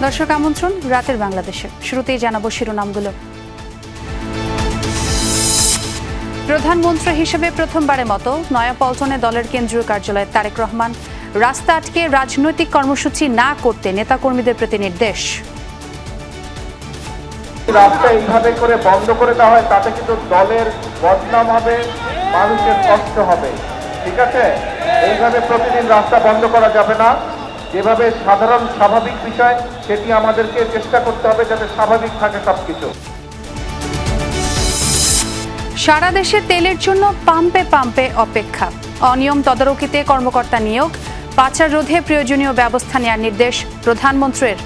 দর্শক আমন্ত্রণ রাতের বাংলাদেশে। শুরুতেই জানাবো শিরোনামগুলো। প্রধানমন্ত্রী হিসেবে প্রথমবারের মতো নয়াপল্টনে দলের কেন্দ্রীয় কার্যালয়ে তারেক রহমান। রাস্তা আটকে রাজনৈতিক কর্মসূচি না করতে নেতাকর্মীদের প্রতি নির্দেশ। রাস্তা এইভাবে করে বন্ধ করে দেওয়া হয় তাতে কিন্তু দলের বদনাম হবে, মানুষের কষ্ট হবে। ঠিক আছে, এইভাবে প্রতিদিন রাস্তা বন্ধ করা যাবে না। যেভাবে সাধারণ স্বাভাবিক বিষয় সেটি আমাদেরকে চেষ্টা করতে হবে যাতে স্বাভাবিক থাকে সবকিছু। সারা দেশে তেলের জন্য পাম্পে পাম্পে অপেক্ষা। অনিয়ম তদারকিতে কর্মকর্তা নিয়োগ। পাচার রোধে প্রয়োজনীয় ব্যবস্থা নেওয়ার নির্দেশ প্রধানমন্ত্রীর।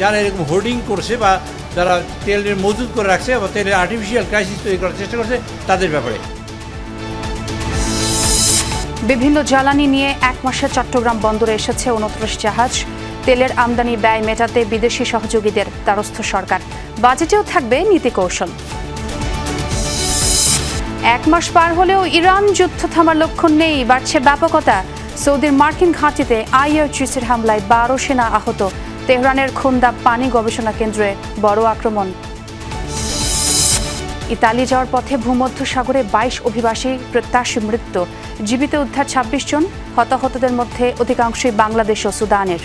যারা এরকম হোর্ডিং করছে বা যারা তেলের মজুদ করে রাখছে বা তেলের আর্টিফিশিয়াল ক্রাইসিস তৈরি করার চেষ্টা করছে তাদের ব্যাপারে। বিভিন্ন জ্বালানি নিয়ে এক মাসে চট্টগ্রাম বন্দরে এসেছে 29 জাহাজ। তেলের আমদানি ব্যয় মেটাতে বিদেশি সহযোগীদের দ্বারস্থ সরকার। বাজেটেও থাকবে নীতি কৌশল। এক মাস পার হলেও ইরান যুদ্ধ থামার লক্ষণ নেই, বাড়ছে ব্যাপকতা। সৌদির মার্কিন ঘাঁটিতে IRGC-র হামলায় 12 সেনা আহত। তেহরানের খুন্দা পানি গবেষণা কেন্দ্রে বড় আক্রমণ। ইতালি যাওয়ার পথে ভূমধ্য সাগরে 22 অভিবাসী প্রত্যাশী মৃত্যু। জীবিত উদ্ধার 26 জন। হতাহতদের মধ্যে অধিকাংশই বাংলাদেশ ও সুদানের।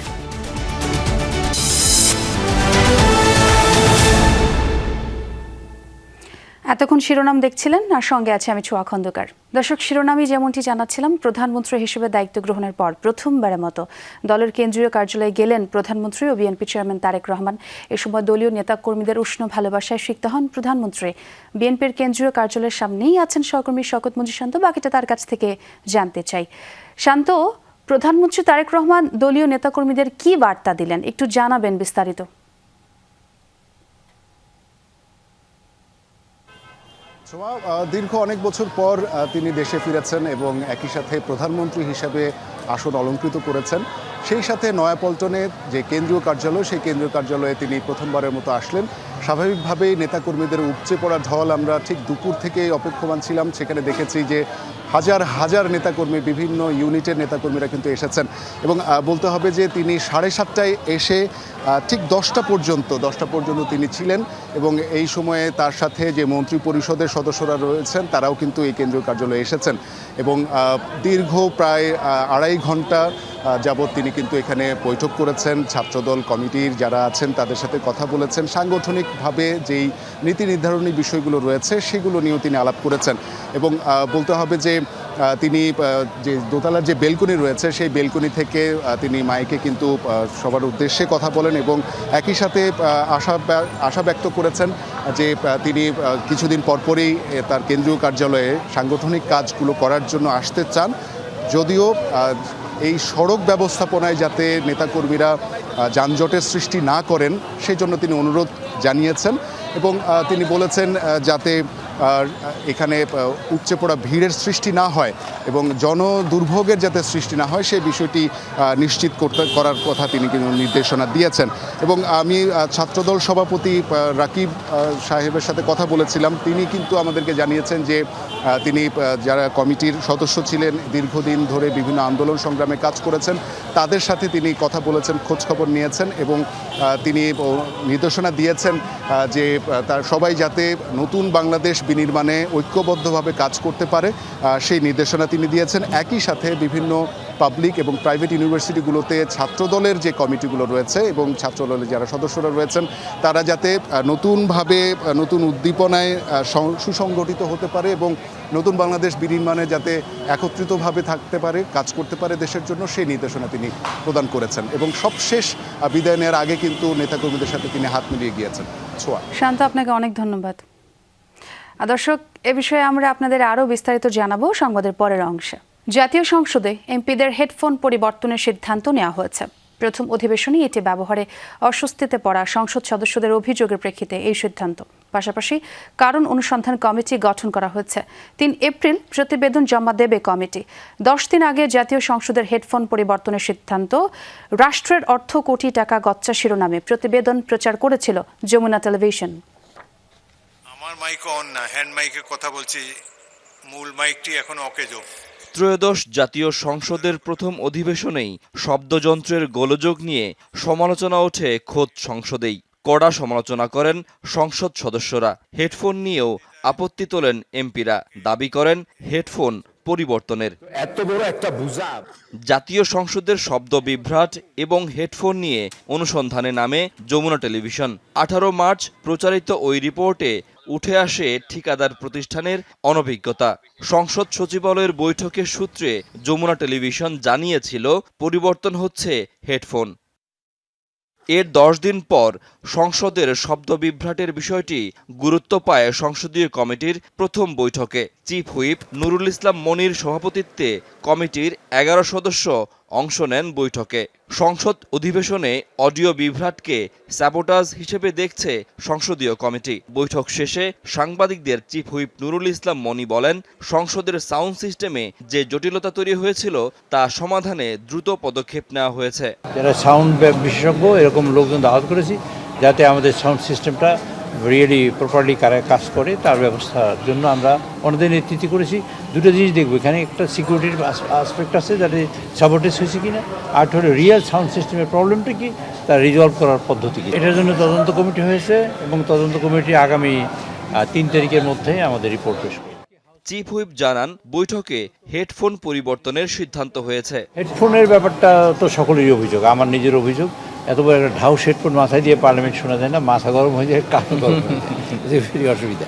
এতক্ষণ শিরোনাম দেখছিলেন, আর সঙ্গে আছে আমি ছোঁয়া খন্দকার। দর্শক, শিরোনামই যেমনটি জানাচ্ছিলাম, প্রধানমন্ত্রী হিসেবে দায়িত্ব গ্রহণের পর প্রথমবারের মতো দলের কেন্দ্রীয় কার্যালয়ে গেলেন প্রধানমন্ত্রী ও বিএনপি চেয়ারম্যান তারেক রহমান। এ সময় দলীয় নেতাকর্মীদের উষ্ণ ভালোবাসায় সিক্ত হন প্রধানমন্ত্রী। বিএনপির কেন্দ্রীয় কার্যালয়ের সামনেই আছেন সহকর্মী শওকত মঞ্জুর শান্ত। বাকিটা তার কাছ থেকে জানতে চাই। শান্ত, প্রধানমন্ত্রী তারেক রহমান দলীয় নেতাকর্মীদের কি বার্তা দিলেন, একটু জানাবেন বিস্তারিত। দীর্ঘ অনেক বছর পর তিনি দেশে ফিরেছেন এবং একই সাথে প্রধানমন্ত্রী হিসাবে আসন অলঙ্কৃত করেছেন। সেই সাথে নয়াপল্টনে যে কেন্দ্রীয় কার্যালয়, সেই কেন্দ্রীয় কার্যালয়ে তিনি প্রথমবারের মতো আসলেন। স্বাভাবিকভাবেই নেতাকর্মীদের উপচে পড়া ঢল আমরা ঠিক দুপুর থেকেই অপেক্ষমান ছিলাম। সেখানে দেখেছি যে হাজার হাজার নেতাকর্মী, বিভিন্ন ইউনিটের নেতাকর্মীরা কিন্তু এসেছেন এবং বলতে হবে যে তিনি 7:30টায় এসে ঠিক 10টা পর্যন্ত তিনি ছিলেন এবং এই সময়ে তার সাথে যে মন্ত্রী পরিষদের সদস্যরা রয়েছেন তারাও কিন্তু এই কেন্দ্রীয় কার্যালয়ে এসেছেন এবং দীর্ঘ প্রায় 2.5 ঘন্টা যাবৎ তিনি কিন্তু এখানে বৈঠক করেছেন। ছাত্রদল কমিটির যারা আছেন তাদের সাথে কথা বলেছেন। সাংগঠনিকভাবে যেই নীতি নির্ধারণী বিষয়গুলো রয়েছে সেগুলো নিয়েও তিনি আলাপ করেছেন এবং বলতে হবে যে তিনি যে দোতলার যে বেলকনি রয়েছে সেই বেলকনি থেকে তিনি মাইকে কিন্তু সবার উদ্দেশ্যে কথা বলেন এবং একই সাথে আশা ব্যক্ত করেছেন যে তিনি কিছুদিন পরপরই তার কেন্দ্রীয় কার্যালয়ে সাংগঠনিক কাজগুলো করার জন্য আসতে চান। যদিও এই সড়ক ব্যবস্থাপনায় যাতে নেতাকর্মীরা যানজটের সৃষ্টি না করেন সেই জন্য তিনি অনুরোধ জানিয়েছেন এবং তিনি বলেছেন যাতে এখানে উপচে পড়া ভিড়ের সৃষ্টি না হয় এবং জনদুর্ভোগের যাতে সৃষ্টি না হয় সেই বিষয়টি নিশ্চিত করার কথা তিনি কিন্তু নির্দেশনা দিয়েছেন এবং আমি ছাত্রদল সভাপতি রাকিব সাহেবের সাথে কথা বলেছিলাম। তিনি কিন্তু আমাদেরকে জানিয়েছেন যে তিনি যারা কমিটির সদস্য ছিলেন, দীর্ঘদিন ধরে বিভিন্ন আন্দোলন সংগ্রামে কাজ করেছেন, তাদের সাথে তিনি কথা বলেছেন, খোঁজখবর নিয়েছেন এবং তিনি নির্দেশনা দিয়েছেন যে তার সবাই যাতে নতুন বাংলাদেশ বিনির্মাণে ঐক্যবদ্ধভাবে কাজ করতে পারে সেই নির্দেশনা তিনি দিয়েছেন। একই সাথে বিভিন্ন পাবলিক এবং প্রাইভেট ইউনিভার্সিটিগুলোতে ছাত্রদলের যে কমিটিগুলো রয়েছে এবং ছাত্রদলের যারা সদস্যরা রয়েছেন তারা যাতে নতুনভাবে নতুন উদ্দীপনায় সুসংগঠিত হতে পারে এবং নতুন বাংলাদেশ বিনির্মাণে যাতে একত্রিতভাবে থাকতে পারে, কাজ করতে পারে দেশের জন্য, সেই নির্দেশনা তিনি প্রদান করেছেন এবং সবশেষ বিদায় নেওয়ার আগে কিন্তু নেতাকর্মীদের সাথে তিনি হাত মিলিয়ে গিয়েছেন। ছোঁয়া। শান্ত, আপনাকে অনেক ধন্যবাদ। দর্শক, এ বিষয়ে আমরা আপনাদের আরও বিস্তারিত জানাবো সংবাদের পরের অংশে। জাতীয় সংসদে এমপিদের হেডফোন পরিবর্তনের সিদ্ধান্ত নেওয়া হয়েছে। প্রথম অধিবেশনে এটি ব্যবহারে অস্বস্তিতে পড়া সংসদ সদস্যদের অভিযোগের প্রেক্ষিতে এই সিদ্ধান্ত। পাশাপাশি কারণ অনুসন্ধান কমিটি গঠন করা হয়েছে। 3 এপ্রিল প্রতিবেদন জমা দেবে কমিটি। 10 দিন আগে জাতীয় সংসদের হেডফোন পরিবর্তনের সিদ্ধান্ত রাষ্ট্রের অর্থ কোটি টাকা গচ্চা শিরোনামে প্রতিবেদন প্রচার করেছিল যমুনা টেলিভিশন। আমার মাইক অন না, হ্যান্ড মাইকের কথা বলছি, মূল মাইকটি এখনো অকেজো। ত্রয়োদশ জাতীয় সংসদের প্রথম অধিবেশনেই শব্দযন্ত্রের গোলযোগ নিয়ে সমালোচনা ওঠে খোদ সংসদেই। কড়া সমালোচনা করেন সংসদ সদস্যরা। হেডফোন নিয়েও আপত্তি তোলেন এমপিরা, দাবি করেন হেডফোন পরিবর্তনের। এত বড় একটা বুঝা জাতীয় সংসদের শব্দ বিভ্রাট এবং হেডফোন নিয়ে অনুসন্ধানে নামে যমুনা টেলিভিশন। 18 মার্চ প্রচারিত ওই রিপোর্টে উঠে আসে ঠিকাদার প্রতিষ্ঠানের অনভিজ্ঞতা। সংসদ সচিবালয়ের বৈঠকের সূত্রে যমুনা টেলিভিশন জানিয়েছিল পরিবর্তন হচ্ছে হেডফোন। এর 10 দিন পর সংসদের শব্দ বিভ্রাটের বিষয়টি গুরুত্ব পায় সংসদীয় কমিটির প্রথম বৈঠকে। চিফ হুইপ নুরুল ইসলাম মনির সভাপতিত্বে কমিটির 11 সদস্য অংশ নেন বৈঠকে। সংসদ অধিবেশনে অডিও বিভ্রাটকে স্যাবোটাজ হিসেবে দেখছে সংসদীয় কমিটি। বৈঠক শেষে সাংবাদিকদের চিফ হুইপ নুরুল ইসলাম মনি বলেন, সংসদের সাউন্ড সিস্টেমে যে জটিলতা তৈরি হয়েছিল তা সমাধানে দ্রুত পদক্ষেপ নেওয়া হয়েছে। যারা সাউন্ড বিশেষজ্ঞ এরকম লোকজন দাওয়াত করেছি, যাতে আমাদের সাউন্ড সিস্টেমটা রিয়েলি প্রপারলি কাজ করে, তার ব্যবস্থার জন্য আমরা অনেকদিন নেতৃত্ব করেছি। দুটো জিনিস দেখবো, এখানে একটা সিকিউরিটির আসপেক্ট আছে, যাতে সাপোর্টেজ হয়েছে কিনা, আর হলো রিয়েল সাউন্ড সিস্টেমের প্রবলেমটা কি, তা রিজলভ করার পদ্ধতি কি। এটার জন্য তদন্ত কমিটি হয়েছে এবং তদন্ত কমিটি আগামী 3 তারিখের মধ্যে আমাদের রিপোর্ট পেশ করবে। চিফ হুইপ জানান, বৈঠকে হেডফোন পরিবর্তনের সিদ্ধান্ত হয়েছে। হেডফোনের ব্যাপারটা তো সকলেরই অভিযোগ, আমার নিজের অভিযোগ। এত বড় একটা ঢাউস হেডফোন মাথায় দিয়ে পার্লামেন্ট শোনা যায় না, মাথা গরম হয়ে যায়, কান গরম হয়ে যায়, অসুবিধা।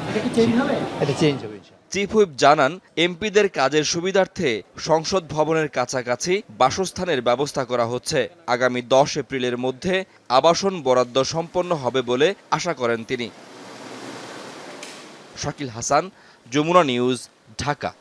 এটা চেঞ্জ হবে। চিফ হুইপ জানান, এমপিদের কাজের সুবিধার্থে সংসদ ভবনের কাছাকাছি বাসস্থানের ব্যবস্থা করা হচ্ছে। আগামী 10 এপ্রিলের মধ্যে আবাসন বরাদ্দ সম্পন্ন হবে বলে আশা করেন তিনি। শাকিল হাসান, যমুনা নিউজ, ঢাকা।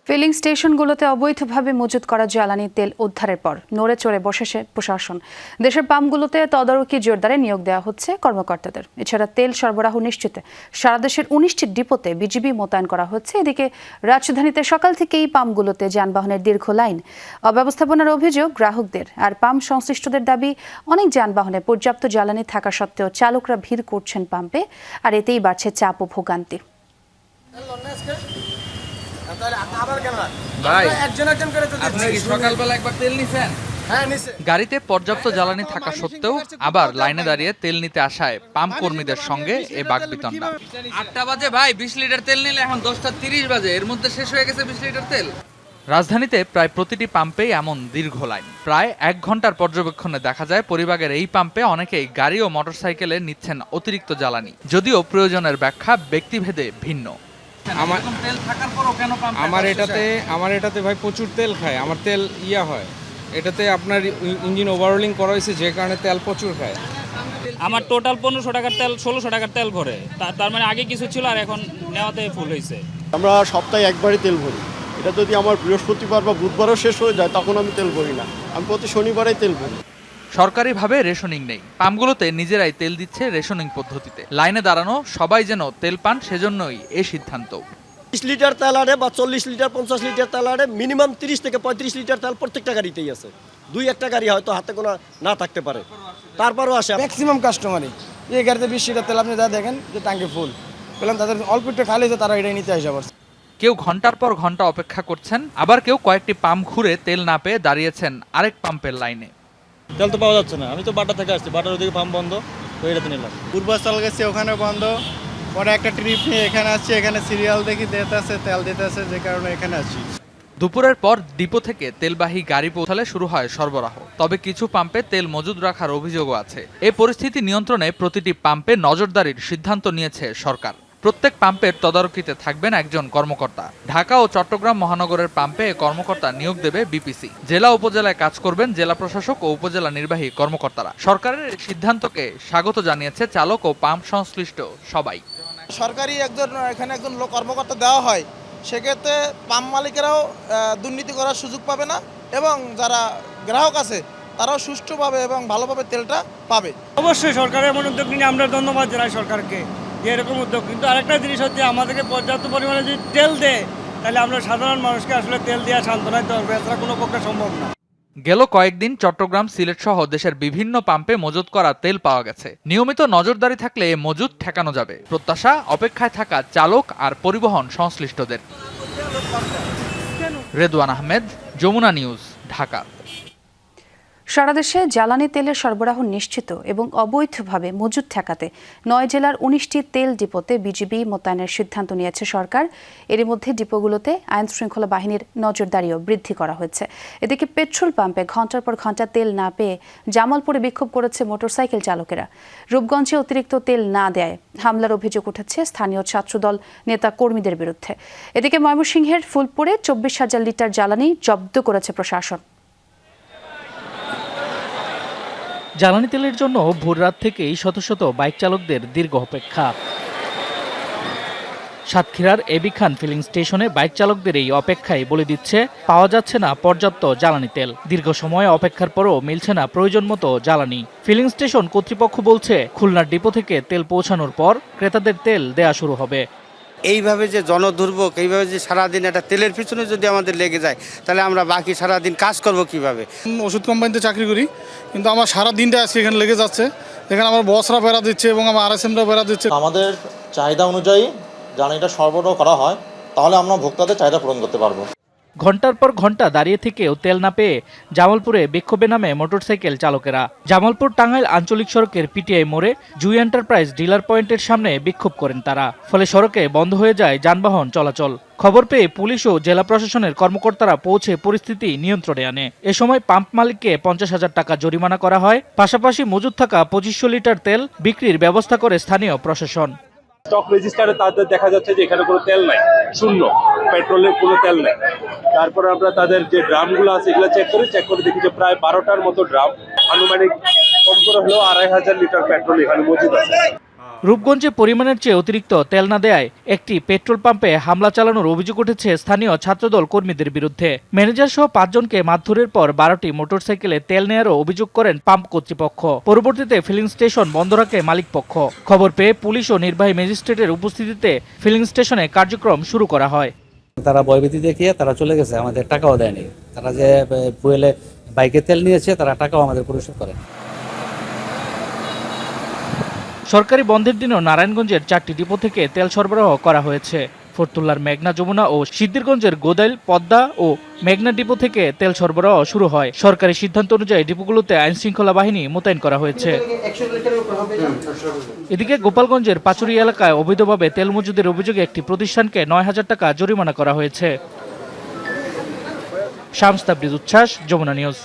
ফিলিং স্টেশনগুলোতে অবৈধভাবে মজুত করা জ্বালানি তেল উদ্ধারের পর নড়ে চড়ে বসেছে প্রশাসন। দেশের পাম্পগুলোতে তদারকি জোরদারে নিয়োগ দেওয়া হচ্ছে কর্মকর্তাদের। এছাড়া তেল সরবরাহ নিশ্চিতে সারা দেশের 19টি ডিপোতে বিজিবি মোতায়েন করা হচ্ছে। এদিকে রাজধানীতে সকাল থেকেই পাম্পগুলোতে যানবাহনের দীর্ঘ লাইন। অব্যবস্থাপনার অভিযোগ গ্রাহকদের, আর পাম্প সংশ্লিষ্টদের দাবি, অনেক যানবাহনে পর্যাপ্ত জ্বালানি থাকা সত্ত্বেও চালকরা ভিড় করছেন পাম্পে, আর এতেই বাড়ছে চাপ ও ভোগান্তি। গাড়িতে পর্যাপ্ত জ্বালানি থাকা সত্ত্বেও আবার লাইনে দাঁড়িয়ে তেল নিতে আসায় পাম্প কর্মীদের সঙ্গে এ বাকবিতণ্ডা। 8টা বাজে ভাই 20 লিটার তেল নিলে এখন 10টা 30 বাজে, এর মধ্যে শেষ হয়ে গেছে 20 লিটার তেল। রাজধানীতে প্রায় প্রতিটি পাম্পেই এমন দীর্ঘ লাইন। প্রায় 1 ঘন্টার পর্যবেক্ষণে দেখা যায় পরিবাগের এই পাম্পে অনেকেই গাড়ি ও মোটরসাইকেলে নিচ্ছেন অতিরিক্ত জ্বালানি, যদিও প্রয়োজনের ব্যাখ্যা ব্যক্তিভেদে ভিন্ন। আমার এটাতে ভাই প্রচুর তেল খায়, আমার তেল হয়, এটাতে আপনার ইঞ্জিন ওভারহোলিং করা হয়েছে, যে কারণে তেল প্রচুর খায়। আমার টোটাল 1500 টাকার তেল 1600 টাকার তেল ভরে, তার মানে আগে কিছু ছিল আর এখন নেওয়াতে ফুল হয়েছে। আমরা সপ্তাহে একবারই তেল ভরি। এটা যদি আমার বৃহস্পতিবার বা বুধবারও শেষ হয়ে যায় তখন আমি তেল ভরি না, আমি প্রতি শনিবারেই তেল ভরি। সরকারিভাবে রেশনিং নেই, পাম্পগুলোতে নিজেরাই তেল দিচ্ছে রেশনিং পদ্ধতিতে। লাইনে দাঁড়ানো সবাই যেন তেল পান, সেজন্যই এই সিদ্ধান্ত। 30 লিটার তেল আরে বা 40 লিটার 50 লিটার তেল আরে মিনিমাম 30 থেকে 35 লিটার তেল প্রত্যেকটা গাড়িতেই আছে। 2-1টা গাড়ি হয়তো হাতে কোনো না থাকতে পারে, তারপরও আসে। ম্যাক্সিমাম কাস্টমারই এই গাড়িতে 20 লিটার তেল আপনি যা দেখেন যে ট্যাঙ্কি ফুল পেলাম, তাদের অল্প একটু খালি যে তারা এটাই নিতে আসে। আবার কেউ ঘন্টার পর ঘন্টা অপেক্ষা করছেন, আবার কেউ কয়েকটি পাম্প ঘুরে তেল না পেয়ে দাঁড়িয়েছেন আরেক পাম্পের লাইনে। তেল তো পাওয়া যাচ্ছে না, আমি তো বাটা থেকে আসছি, বাটার ওদিকে পাম্প বন্ধ, তো এটাতে নিলাম। পূর্বাচল গেছে, ওখানে বন্ধ, পরে একটা ট্রিপ নিয়ে এখানে আসছি, এখানে সিরিয়াল দেখি দিতেছে, তেল দিতেছে, যে কারণে এখানে আসছি। দুপুরের পর ডিপো থেকে তেলবাহী গাড়ি পৌঁছালে শুরু হয় সরবরাহ। তবে কিছু পাম্পে তেল মজুদ রাখার অভিযোগও আছে। এই পরিস্থিতি নিয়ন্ত্রণে প্রতিটি পাম্পে নজরদারির সিদ্ধান্ত নিয়েছে সরকার। প্রত্যেক পাম্পের তদারকিতে থাকবেন একজন কর্মকর্তা। ঢাকা ও চট্টগ্রাম মহানগরের পাম্পে কর্মকর্তা নিয়োগ দেবে বিপিসি। জেলা উপজেলায় কাজ করবেন জেলা প্রশাসক ও উপজেলা নির্বাহী কর্মকর্তারা। সরকারের সিদ্ধান্তকে স্বাগত জানিয়েছে চালক ও পাম্প সংশ্লিষ্ট সবাই। সরকারি এখানে একজন লোক কর্মকর্তা দেওয়া হয়, সেক্ষেত্রে পাম্প মালিকেরাও দুর্নীতি করার সুযোগ পাবে না এবং যারা গ্রাহক আছে তারাও সুষ্ঠুভাবে এবং ভালোভাবে তেলটা পাবে। অবশ্যই সরকারের এমন উদ্যোগ নিয়ে আমরা ধন্যবাদ জানাই সরকারকে, এরকম উদ্যোগ। কিন্তু আরেকটা জিনিস হচ্ছে, আমাদেরকে পর্যাপ্ত পরিমাণে যদি তেল দেয় তাহলে আমরা সাধারণ মানুষকে আসলে তেল দেওয়া সান্ত্বনা দিতে পারবো, এছাড়া কোনো পক্ষে সম্ভব না। গেল কয়েকদিন চট্টগ্রাম, সিলেট সহ দেশের বিভিন্ন পাম্পে মজুত করা তেল পাওয়া গেছে। নিয়মিত নজরদারি থাকলে মজুত ঠেকানো যাবে, প্রত্যাশা অপেক্ষায় থাকা চালক আর পরিবহন সংশ্লিষ্টদের। রেদওয়ান আহমেদ, যমুনা নিউজ, ঢাকা। সারা দেশে জ্বালানি তেলের সরবরাহ নিশ্চিত এবং অবৈধভাবে মজুত ঠেকাতে 9 জেলার 19টি তেল ডিপোতে বিজিবি মোতায়েনের সিদ্ধান্ত নিয়েছে সরকার। এরই মধ্যে ডিপোগুলোতে আইন শৃঙ্খলা বাহিনীর নজরদারিও বৃদ্ধি করা হয়েছে। এদিকে পেট্রোল পাম্পে ঘণ্টার পর ঘণ্টা তেল না পেয়ে জামালপুরে বিক্ষোভ করেছে মোটরসাইকেল চালকেরা। রূপগঞ্জে অতিরিক্ত তেল না দেয় হামলার অভিযোগ উঠেছে স্থানীয় ছাত্রদল নেতা কর্মীদের বিরুদ্ধে। এদিকে ময়মনসিংহের ফুলপুরে 24,000 লিটার জ্বালানি জব্দ করেছে প্রশাসন। জ্বালানি তেলের জন্য ভোররাত থেকেই শত শত বাইক চালকদের দীর্ঘ অপেক্ষা। সাতক্ষীরার এবি খান ফিলিং স্টেশনে বাইক চালকদের এই অপেক্ষায় বলে দিচ্ছে পাওয়া যাচ্ছে না পর্যাপ্ত জ্বালানি তেল। দীর্ঘ সময় অপেক্ষার পরও মিলছে না প্রয়োজন মতো জ্বালানি। ফিলিং স্টেশন কর্তৃপক্ষ বলছে খুলনার ডিপো থেকে তেল পৌঁছানোর পর ক্রেতাদের তেল দেয়া শুরু হবে। এইভাবে যে জনদুর্ভোগ, এইভাবে যে সারাদিন একটা তেলের পিছনে যদি আমাদের লেগে যায় তাহলে আমরা বাকি সারাদিন কাজ করব কিভাবে? ওষুধ কোম্পানিতে চাকরি করি, কিন্তু আমার সারা দিনটা আজকে এখানে লেগে যাচ্ছে। এখানে আমার বসরা বেড়া দিচ্ছে এবং আমার RSMরা বেড়া দিচ্ছে। আমাদের চাহিদা অনুযায়ী জ্বালানিটা সরবরাহ করা হয়, তাহলে আমরা ভোক্তাদের চাহিদা পূরণ করতে পারবো। ঘন্টার পর ঘন্টা দাঁড়িয়ে থেকেও তেল না পেয়ে জামালপুরে বিক্ষোভে নামে মোটরসাইকেল চালকেরা। জামালপুর টাঙ্গাইল আঞ্চলিক সড়কের পিটিআই মোড়ে জুই এন্টারপ্রাইজ ডিলার পয়েন্টের সামনে বিক্ষোভ করেন তারা। ফলে সড়কে বন্ধ হয়ে যায় যানবাহন চলাচল। খবর পেয়ে পুলিশ ও জেলা প্রশাসনের কর্মকর্তারা পৌঁছে পরিস্থিতি নিয়ন্ত্রণে আনে। এ সময় পাম্প মালিককে 50,000 টাকা জরিমানা করা হয়। পাশাপাশি মজুত থাকা 2500 লিটার তেল বিক্রির ব্যবস্থা করে স্থানীয় প্রশাসন। স্টক রেজিস্টারে তাদের দেখা যাচ্ছে যে এখানে কোনো তেল নাই, শূন্য, পেট্রোলের কোনো তেল নাই। তারপরে আমরা তাদের যে ড্রামগুলো আছে এগুলো চেক করে দেখি যে প্রায় 12টার মতো ড্রাম, আনুমানিক কম করে হলেও 2,500 লিটার পেট্রোল এখানে মজুদ আছে। রূপগঞ্জে পরিমাণের চেয়ে অতিরিক্ত তেল না দেয়ায় একটি পেট্রোল পাম্পে হামলা চালানোর অভিযোগ উঠেছে স্থানীয় ছাত্রদল কর্মীদের বিরুদ্ধে। ম্যানেজার সহ 5 জনকে মারধরের পর 12টি মোটরসাইকেলে তেল নেয়ারও অভিযোগ করেন পাম্প কর্তৃপক্ষ। পরবর্তীতে ফিলিং স্টেশন বন্ধ রাখে মালিক পক্ষ। খবর পেয়ে পুলিশ ও নির্বাহী ম্যাজিস্ট্রেটের উপস্থিতিতে ফিলিং স্টেশনে কার্যক্রম শুরু করা হয়। তারা ভয়ভীতি দেখিয়ে তারা চলে গেছে, আমাদের টাকাও দেয়নি। তারা যে ফুয়েলে বাইকে তেল নিয়েছে তারা টাকাও আমাদের পরিশোধ করে। সরকারি বন্ধের দিনও নারায়ণগঞ্জের 4টি ডিপো থেকে তেল সরবরাহ করা হয়েছে। ফতুল্লার মেঘনা, যমুনা ও সিদ্ধিরগঞ্জের গোদাইল, পদ্মা ও মেঘনা ডিপো থেকে তেল সরবরাহ শুরু হয়। সরকারি সিদ্ধান্ত অনুযায়ী ডিপোগুলোতে আইন শৃঙ্খলা বাহিনী মোতায়েন করা হয়েছে। এদিকে গোপালগঞ্জের পাচুরি এলাকায় অবৈধভাবে তেল মজুদের অভিযোগে একটি প্রতিষ্ঠানকে 9,000 টাকা জরিমানা করা হয়েছে। শামস তাবরিজ উচ্ছ্বাস, যমুনা নিউজ।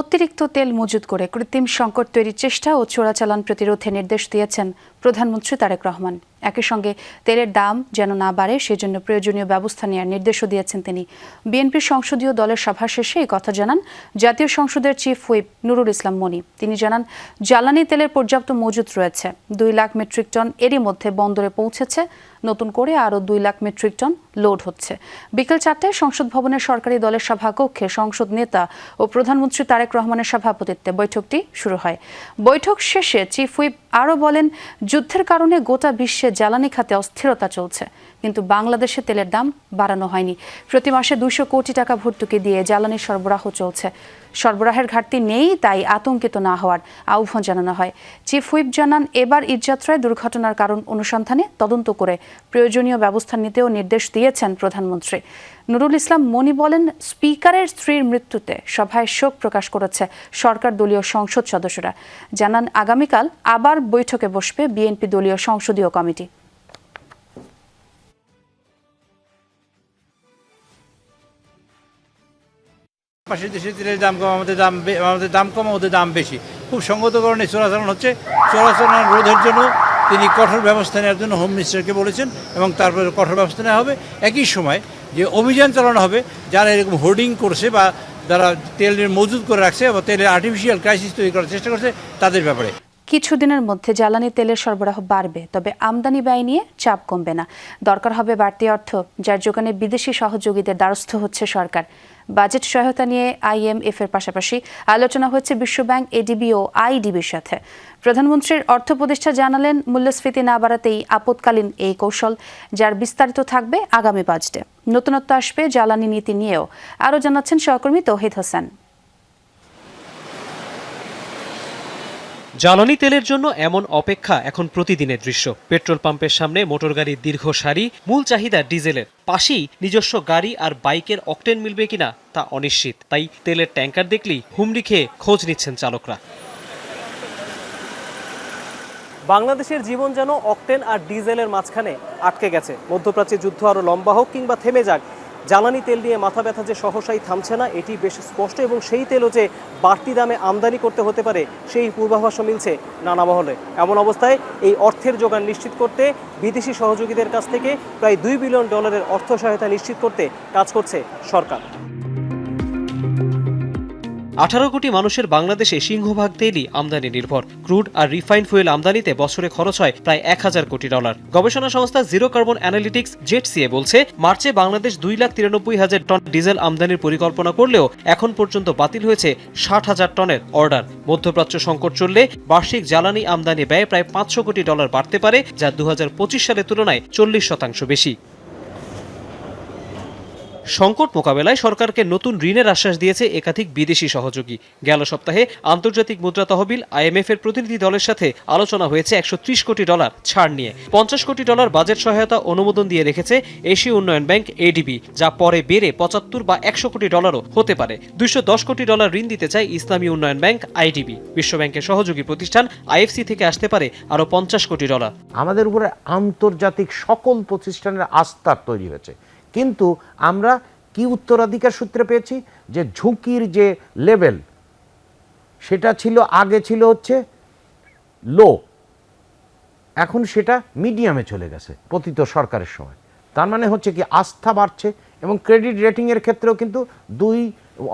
অতিরিক্ত তেল মজুত করে কৃত্রিম সংকট তৈরির চেষ্টা ও চোরাচালান প্রতিরোধে নির্দেশ দিয়েছেন প্রধানমন্ত্রী তারেক রহমান। একই সঙ্গে তেলের দাম যেন না বাড়ে সেজন্য প্রয়োজনীয় ব্যবস্থা নেওয়ার নির্দেশও দিয়েছেন তিনি। বিএনপির সংসদীয় দলের সভা শেষে এই কথা জানান জাতীয় সংসদের চিফ হুইপ নুরুল ইসলাম মনি। তিনি জানান, জ্বালানি তেলের পর্যাপ্ত মজুত রয়েছে। 2 লাখ মেট্রিক টন এরই মধ্যে বন্দরে পৌঁছেছে। নতুন করে আরও 2 লাখ মেট্রিক টন লোড হচ্ছে। বিকেল 4টায় সংসদ ভবনের সরকারি দলের সভাকক্ষে সংসদ নেতা ও প্রধানমন্ত্রী তারেক রহমানের সভাপতিত্বে বৈঠকটি শুরু হয়। বৈঠক শেষে চিফ হুইপ আরও বলেন, যুদ্ধের কারণে গোটা বিশ্বে জ্বালানি খাতে অস্থিরতা চলছে, কিন্তু বাংলাদেশে তেলের দাম বাড়ানো হয়নি। প্রতি মাসে 200 কোটি টাকা ভর্তুকি দিয়ে জ্বালানি সরবরাহ চলছে। সরবরাহের ঘাটতি নেই, তাই আতঙ্কিত না হওয়ার আহ্বান জানানো হয়। চিফ হুইপ জানান, এবার ঈদযাত্রায় দুর্ঘটনার কারণ অনুসন্ধানে তদন্ত করে প্রয়োজনীয় ব্যবস্থা নিতেও নির্দেশ দিয়েছেন প্রধানমন্ত্রী। নুরুল ইসলাম মনি বলেন, স্পিকারের স্ত্রীর মৃত্যুতে সভায় শোক প্রকাশ করেছে সরকার দলীয় সংসদ সদস্যরা। জানান, আগামীকাল আবার বৈঠকে বসবে বিএনপি দলীয় সংসদীয় কমিটি। পাশের দেশের তেলের দাম কম, আমাদের দাম কম, ওদের দাম বেশি। খুব সঙ্গত কারণে চোরাচালান হচ্ছে। চোরাচালান রোধের জন্য তিনি কঠোর ব্যবস্থা নেওয়ার জন্য হোম মিনিস্টারকে বলেছেন এবং তারপরে কঠোর ব্যবস্থা নেওয়া হবে। একই সময় যে অভিযান চালানো হবে যারা এরকম হোর্ডিং করছে বা যারা তেলের মজুত করে রাখছে বা তেলের আর্টিফিশিয়াল ক্রাইসিস তৈরি করার চেষ্টা করছে তাদের ব্যাপারে। কিছুদিনের মধ্যে জ্বালানি তেলের সরবরাহ বাড়বে, তবে আমদানি ব্যয় নিয়ে চাপ কমবে না। দরকার হবে বাড়তি অর্থ, যার যোগানে বিদেশি সহযোগীদের দ্বারস্থ হচ্ছে সরকার। বাজেট সহায়তা নিয়ে IMF এর পাশাপাশি আলোচনা হচ্ছে বিশ্বব্যাংক, ADB ও IDBর সাথে। প্রধানমন্ত্রীর অর্থ উপদেষ্টা জানালেন, মূল্যস্ফীতি না বাড়াতেই আপৎকালীন এই কৌশল, যার বিস্তারিত থাকবে আগামী বাজেটে। নতুনত্ব আসবে জ্বালানি নীতি নিয়েও, আরও জানাচ্ছেন সহকর্মী তৌহিদ হোসেন। জ্বালানি তেলের জন্য এমন অপেক্ষা এখন প্রতিদিনের দৃশ্য। পেট্রোল পাম্পের সামনে মোটরগাড়ির দীর্ঘ সারি, মূল চাহিদা ডিজেলের। পাশেই নিজস্ব গাড়ি আর বাইকের অকটেন মিলবে কিনা তা অনিশ্চিত। তাই তেলের ট্যাঙ্কার দেখলেই হুমড়ি খেয়ে খোঁজ নিচ্ছেন চালকরা। বাংলাদেশের জীবন যেন অকটেন আর ডিজেলের মাঝখানে আটকে গেছে। মধ্যপ্রাচ্যে যুদ্ধ আরও লম্বা হোক কিংবা থেমে যাক, জ্বালানি তেল নিয়ে মাথা ব্যথা যে সহসাই থামছে না এটি বেশ স্পষ্ট, এবং সেই তেলও যে বাড়তি দামে আমদানি করতে হতে পারে সেই পূর্বাভাসও মিলছে নানা মহলে। এমন অবস্থায় এই অর্থের যোগান নিশ্চিত করতে বিদেশি সহযোগীদের কাছ থেকে প্রায় $2 বিলিয়ন অর্থ সহায়তা নিশ্চিত করতে কাজ করছে সরকার। 18 কোটি মানুষের বাংলাদেশে সিংহভাগ তেলই আমদানি নির্ভর। ক্রুড আর রিফাইন্ড ফুয়েল আমদানিতে বছরে খরচ হয় প্রায় $1000 কোটি। গবেষণা সংস্থা জিরো কার্বন অ্যানালিটিক্স জেটসিএ বলছে, মার্চে বাংলাদেশ 2,93,000 টন ডিজেল আমদানির পরিকল্পনা করলেও এখন পর্যন্ত বাতিল হয়েছে 60,000 টনের অর্ডার। মধ্যপ্রাচ্য সংকট চললে বার্ষিক জ্বালানি আমদানি ব্যয় প্রায় $500 কোটি বাড়তে পারে, যা 2025 সালের তুলনায় 40% বেশি। সংকট মোকাবেলায় সরকারকে নতুন ঋণের আশ্বাস দিয়েছে একাধিক বিদেশি সহযোগী। গেল সপ্তাহে আন্তর্জাতিক মুদ্রা তহবিল IMF এর প্রতিনিধি দলের সাথে আলোচনা হয়েছে $130 কোটি ছাড় নিয়ে। $50 কোটি বাজেট সহায়তা অনুমোদন দিয়ে রেখেছে এশীয় উন্নয়ন ব্যাংক ADB, যা পরে বেড়ে 75 বা $100 কোটি হতে পারে। $210 কোটি ঋণ দিতে চায় ইসলামী উন্নয়ন ব্যাংক IDB। বিশ্বব্যাংকের সহযোগী প্রতিষ্ঠান IFC থেকে আসতে পারে আরও $50 কোটি। আমাদের উপরে আন্তর্জাতিক সকল প্রতিষ্ঠানের আস্থা তৈরি হয়েছে, কিন্তু আমরা কি উত্তরাধিকার সূত্রে পেয়েছি যে ঝুঁকির যে লেভেল সেটা ছিল আগে ছিল হচ্ছে লো, এখন সেটা মিডিয়ামে চলে গেছে পতিত সরকারের সময়। তার মানে হচ্ছে কি আস্থা বাড়ছে, এবং ক্রেডিট রেটিংয়ের ক্ষেত্রেও কিন্তু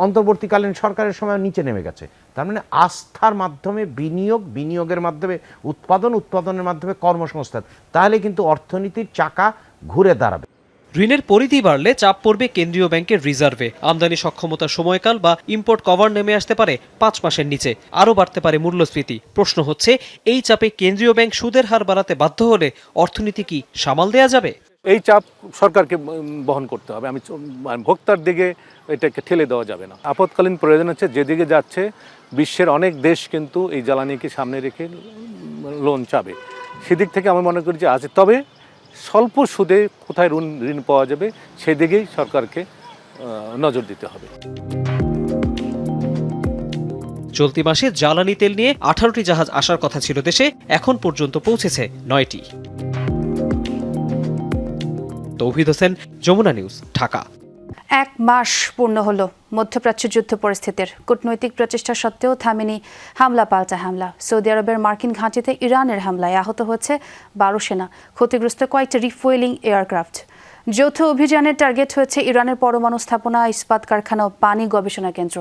অন্তর্বর্তীকালীন সরকারের সময় নিচে নেমে গেছে। তার মানে আস্থার মাধ্যমে বিনিয়োগের মাধ্যমে উৎপাদনের মাধ্যমে কর্মসংস্থান, তাহলে কিন্তু অর্থনীতির চাকা ঘুরে দাঁড়াবে। ঋণের পরিধি বাড়লে চাপ পড়বে কেন্দ্রীয় ব্যাংকের রিজার্ভে। আমদানি সক্ষমতার সময়কাল বা ইম্পোর্ট কভার নেমে আসতে পারে 5 মাসের নিচে। আরও বাড়তে পারে মূল্যস্ফীতি। প্রশ্ন হচ্ছে, এই চাপে কেন্দ্রীয় ব্যাংক সুদের হার বাড়াতে বাধ্য হলে অর্থনীতি কি সামাল দেয়া যাবে? এই চাপ সরকারকে বহন করতে হবে। ভোক্তার দিকে এটাকে ঠেলে দেওয়া যাবে না। আপৎকালীন প্রয়োজন হচ্ছে, যেদিকে যাচ্ছে বিশ্বের অনেক দেশ কিন্তু এই জ্বালানিকে সামনে রেখে লোন চাবে। সেদিক থেকে আমি মনে করি যে আছে, তবে স্বল্প সুদে কোথায় ঋণ পাওয়া যাবে সেদিকেই সরকারকে নজর দিতে হবে। চলতি মাসে জ্বালানি তেল নিয়ে 18টি জাহাজ আসার কথা ছিল দেশে, এখন পর্যন্ত পৌঁছেছে 9টি। তৌহিদ হোসেন, যমুনা নিউজ, ঢাকা। 1 মাস পূর্ণ হলো মধ্যপ্রাচ্য যুদ্ধ পরিস্থিতির। কূটনৈতিক প্রচেষ্টা সত্ত্বেও থামেনি হামলা পাল্টা হামলা। সৌদি আরবের মার্কিন ঘাঁটিতে ইরানের হামলায় আহত হয়েছে 12 সেনা, ক্ষতিগ্রস্ত কয়েকটি রিফুয়েলিং এয়ারক্রাফট। যৌথ অভিযানের টার্গেট হয়েছে ইরানের পরমাণু স্থাপনা, ইস্পাত কারখানা ও পানি গবেষণা কেন্দ্র।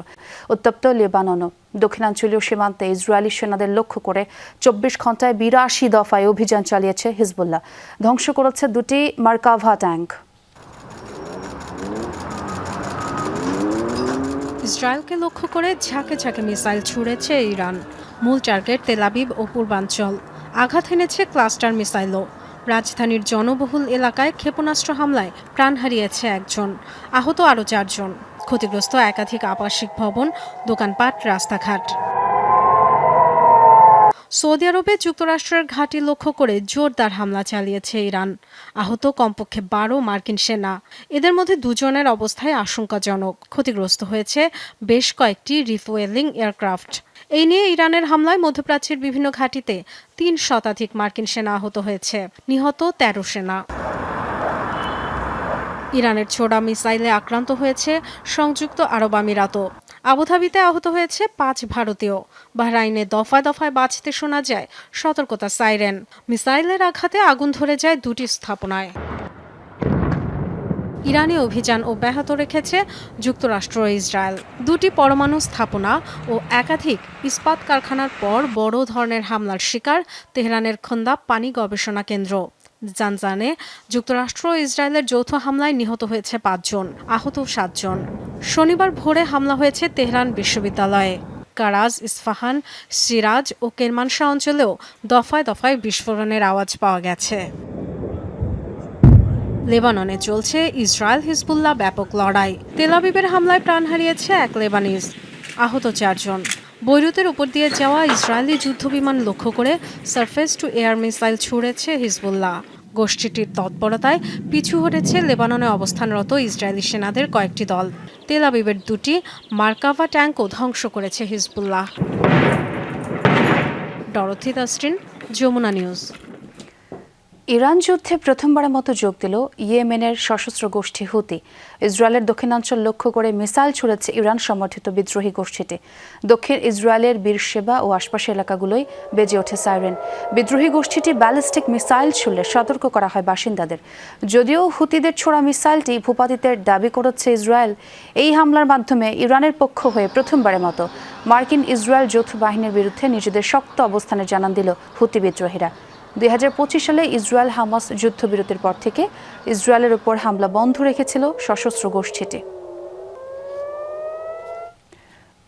উত্তপ্ত লেবাননও। দক্ষিণাঞ্চলীয় সীমান্তে ইসরায়েলি সেনাদের লক্ষ্য করে 24 ঘন্টায় 82 দফায় অভিযান চালিয়েছে হিজবুল্লাহ। ধ্বংস করেছে 2টি মার্কাভা ট্যাঙ্ক। ইসরায়েলকে লক্ষ্য করে ঝাঁকে ঝাঁকে মিসাইল ছুড়েছে ইরান। মূল টার্গেট তেল আবিব ও পূর্বাঞ্চল। আঘাত এনেছে ক্লাস্টার মিসাইলও। রাজধানীর জনবহুল এলাকায় ক্ষেপণাস্ত্র হামলায় প্রাণ হারিয়েছে 1 জন, আহত আরও 4 জন। ক্ষতিগ্রস্ত একাধিক আবাসিক ভবন, দোকানপাট, রাস্তাঘাট। সৌদি আরবে যুক্তরাষ্ট্রের ঘাঁটি লক্ষ্য করে জোরদার হামলা চালিয়েছে ইরান। আহত কমপক্ষে 12 মার্কিন সেনা, এদের মধ্যে 2 জনের অবস্থায় আশঙ্কাজনক। ক্ষতিগ্রস্ত হয়েছে বেশ কয়েকটি রিফুয়েলিং এয়ারক্রাফট। এই নিয়ে ইরানের হামলায় মধ্যপ্রাচ্যের বিভিন্ন ঘাঁটিতে 3 শতাধিক মার্কিন সেনা আহত হয়েছে, নিহত 13 সেনা। ইরানের ছোড়া মিসাইলে আক্রান্ত হয়েছে সংযুক্ত আরব আমিরাতও। আবুধাবিতে আহত হয়েছে 5 ভারতীয়। বাহরাইনে দফায় দফায় বাজতে শোনা যায় সতর্কতা সাইরেন। মিসাইলের আঘাতে আগুন ধরে যায় 2টি স্থাপনায়। ইরানি অভিযান অব্যাহত রেখেছে যুক্তরাষ্ট্র ও ইসরায়েল। 2টি পরমাণু স্থাপনা ও একাধিক ইস্পাত কারখানার পর বড় ধরনের হামলার শিকার তেহরানের খন্দাব পানি গবেষণা কেন্দ্র। জানজানে যুক্তরাষ্ট্র ও ইসরায়েলের যৌথ হামলায় নিহত হয়েছে 5 জন, আহত 7 জন। শনিবার ভোরে হামলা হয়েছে তেহরান বিশ্ববিদ্যালয়ে। কারাজ, ইস্ফাহান, সিরাজ ও কেরমানশাহ অঞ্চলেও দফায় দফায় বিস্ফোরণের আওয়াজ পাওয়া গেছে। লেবাননে চলছে ইসরায়েল হিজবুল্লাহ ব্যাপক লড়াই। তেল আবিবের হামলায় প্রাণ হারিয়েছে 1 লেবানিজ, আহত 4 জন। বৈরুতের উপর দিয়ে যাওয়া ইসরায়েলি যুদ্ধবিমান লক্ষ্য করে সারফেস টু এয়ার মিসাইল ছুড়েছে হিজবুল্লাহ। গোষ্ঠীটির তৎপরতায় পিছু হটেছে লেবাননে অবস্থানরত ইসরায়েলি সেনাদের কয়েকটি দল। তেল আবিবের 2টি মার্কাভা ট্যাঙ্কও ধ্বংস করেছে Hezbollah. Dorothy Tasrin, Jamuna news. Iran যুদ্ধে প্রথমবারের মতো যোগ দিল ইয়েমেনের সশস্ত্র গোষ্ঠী হুতি। ইসরায়েলের দক্ষিণাঞ্চল লক্ষ্য করে মিসাইল ছুড়েছে ইরান সমর্থিত বিদ্রোহী গোষ্ঠীটি। দক্ষিণ ইসরায়েলের বীরশেবা ও আশপাশের এলাকাগুলোয় বেজে ওঠে সাইরেন। বিদ্রোহী গোষ্ঠীটি ব্যালিস্টিক মিসাইল ছুড়লে সতর্ক করা হয় বাসিন্দাদের। যদিও হুতিদের ছোড়া মিসাইলটি ভূপাতিতের দাবি করেছে ইসরায়েল। এই হামলার মাধ্যমে ইরানের পক্ষ হয়ে প্রথমবারের মতো মার্কিন ইসরায়েল যৌথ বাহিনীর বিরুদ্ধে নিজেদের শক্ত অবস্থানে জানান দিল হুতি বিদ্রোহীরা। 2025 সালে ইসরায়েল হামাস যুদ্ধবিরতির পর থেকে ইসরায়েলের উপর হামলা বন্ধ রেখেছিল সশস্ত্র গোষ্ঠীটি।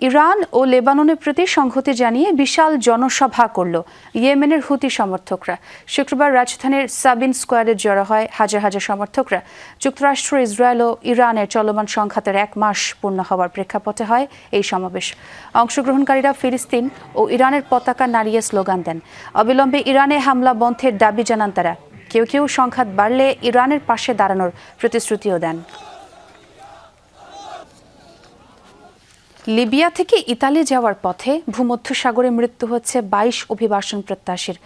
ইরান ও লেবাননের প্রতি সংহতি জানিয়ে বিশাল জনসভা করল ইয়েমেনের হুতি সমর্থকরা। শুক্রবার রাজধানীর সাবিন স্কোয়ারে জড়ো হয় হাজার হাজার সমর্থকরা। যুক্তরাষ্ট্র, ইসরায়েল ও ইরানের চলমান সংঘাতের 1 মাস পূর্ণ হওয়ার প্রেক্ষাপটে হয় এই সমাবেশ। অংশগ্রহণকারীরা ফিলিস্তিন ও ইরানের পতাকা নাড়িয়ে স্লোগান দেন। অবিলম্বে ইরানে হামলা বন্ধের দাবি জানান তারা। কেউ কেউ সংঘাত বাড়লে ইরানের পাশে দাঁড়ানোর প্রতিশ্রুতিও দেন। লিবিয়া থেকে ইতালি যাওয়ার পথে ভূমধ্যসাগরে মৃত্যু হচ্ছে 22 অভিবাসন প্রত্যাশীর।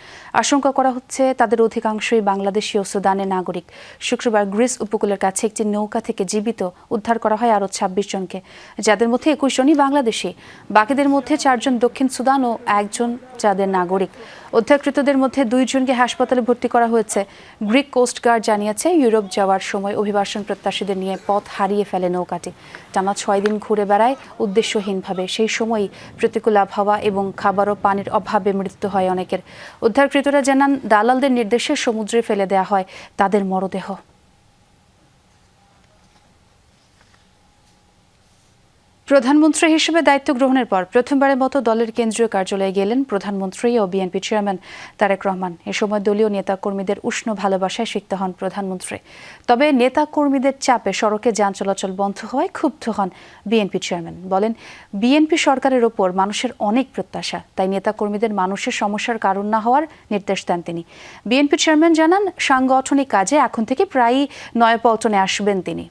আশঙ্কা করা হচ্ছে তাদের অধিকাংশই বাংলাদেশি ও সুদানের নাগরিক। শুক্রবার গ্রিস উপকূলের কাছে একটি নৌকা থেকে জীবিত উদ্ধার করা হয় আরও 26 জনকে, যাদের মধ্যে 21 জনই বাংলাদেশি। বাকিদের মধ্যে 4 জন দক্ষিণ সুদান ও 1 জন যাদের নাগরিক। উদ্ধারকৃতদের মধ্যে 2 জনকে হাসপাতালে ভর্তি করা হয়েছে। গ্রিক কোস্টগার্ড জানিয়েছে ইউরোপ যাওয়ার সময় অভিবাসন প্রত্যাশীদের নিয়ে পথ হারিয়ে ফেলে নৌকাটি। টানা 6 দিন ঘুরে বেড়ায় উদ্দেশ্যহীনভাবে। সেই সময়ই প্রতিকূল আবহাওয়া এবং খাবার ও পানির অভাবে মৃত্যু হয় অনেকের। উদ্ধারকৃতরা জানান দালালদের নির্দেশে সমুদ্রে ফেলে দেওয়া হয় তাদের মরদেহ। প্রধানমন্ত্রী হিসেবে দায়িত্ব গ্রহণের পর প্রথমবারের মতো দলের কেন্দ্রীয় কার্যালয়ে গেলেন প্রধানমন্ত্রী ও বিএনপি চেয়ারম্যান তারেক রহমান। এ সময় দলীয় নেতাকর্মীদের উষ্ণ ভালোবাসায় সিক্ত হন প্রধানমন্ত্রী। তবে নেতাকর্মীদের চাপে সড়কে যান চলাচল বন্ধ হওয়ায় ক্ষুব্ধ হন বিএনপি চেয়ারম্যান। বলেন, বিএনপি সরকারের ওপর মানুষের অনেক প্রত্যাশা, তাই নেতাকর্মীদের মানুষের সমস্যার কারণ না হওয়ার নির্দেশ দেন তিনি। বিএনপি চেয়ারম্যান জানান, সাংগঠনিক কাজে এখন থেকে প্রায়ই নয়াপল্টনে আসবেন তিনি।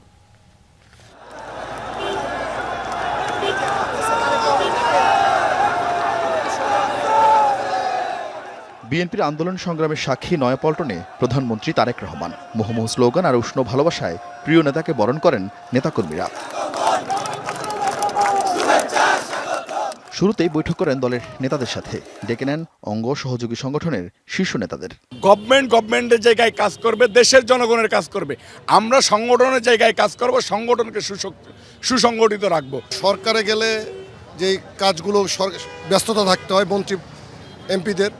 বিএনপির আন্দোলন সংগ্রামের সাক্ষী নয়াপল্টনে প্রধানমন্ত্রী তারেক রহমান। মুহুর্মুহু স্লোগান আর উষ্ণ ভালোবাসায় প্রিয় নেতাকে বরণ করেন নেতাকর্মীরা। শুরুতেই বৈঠক করেন দলের নেতাদের সাথে। ডেকে নেন অঙ্গ সহযোগী সংগঠনের শীর্ষ নেতাদের। গভর্নমেন্টের জায়গায় কাজ করবে, দেশের জনগণের কাজ করবে। আমরা সংগঠনের জায়গায় কাজ করব, সংগঠনকে সুসংগঠিত রাখবো। সরকারে গেলে যে কাজগুলো ব্যস্ততা থাকতে হয় মন্ত্রী এমপিদের,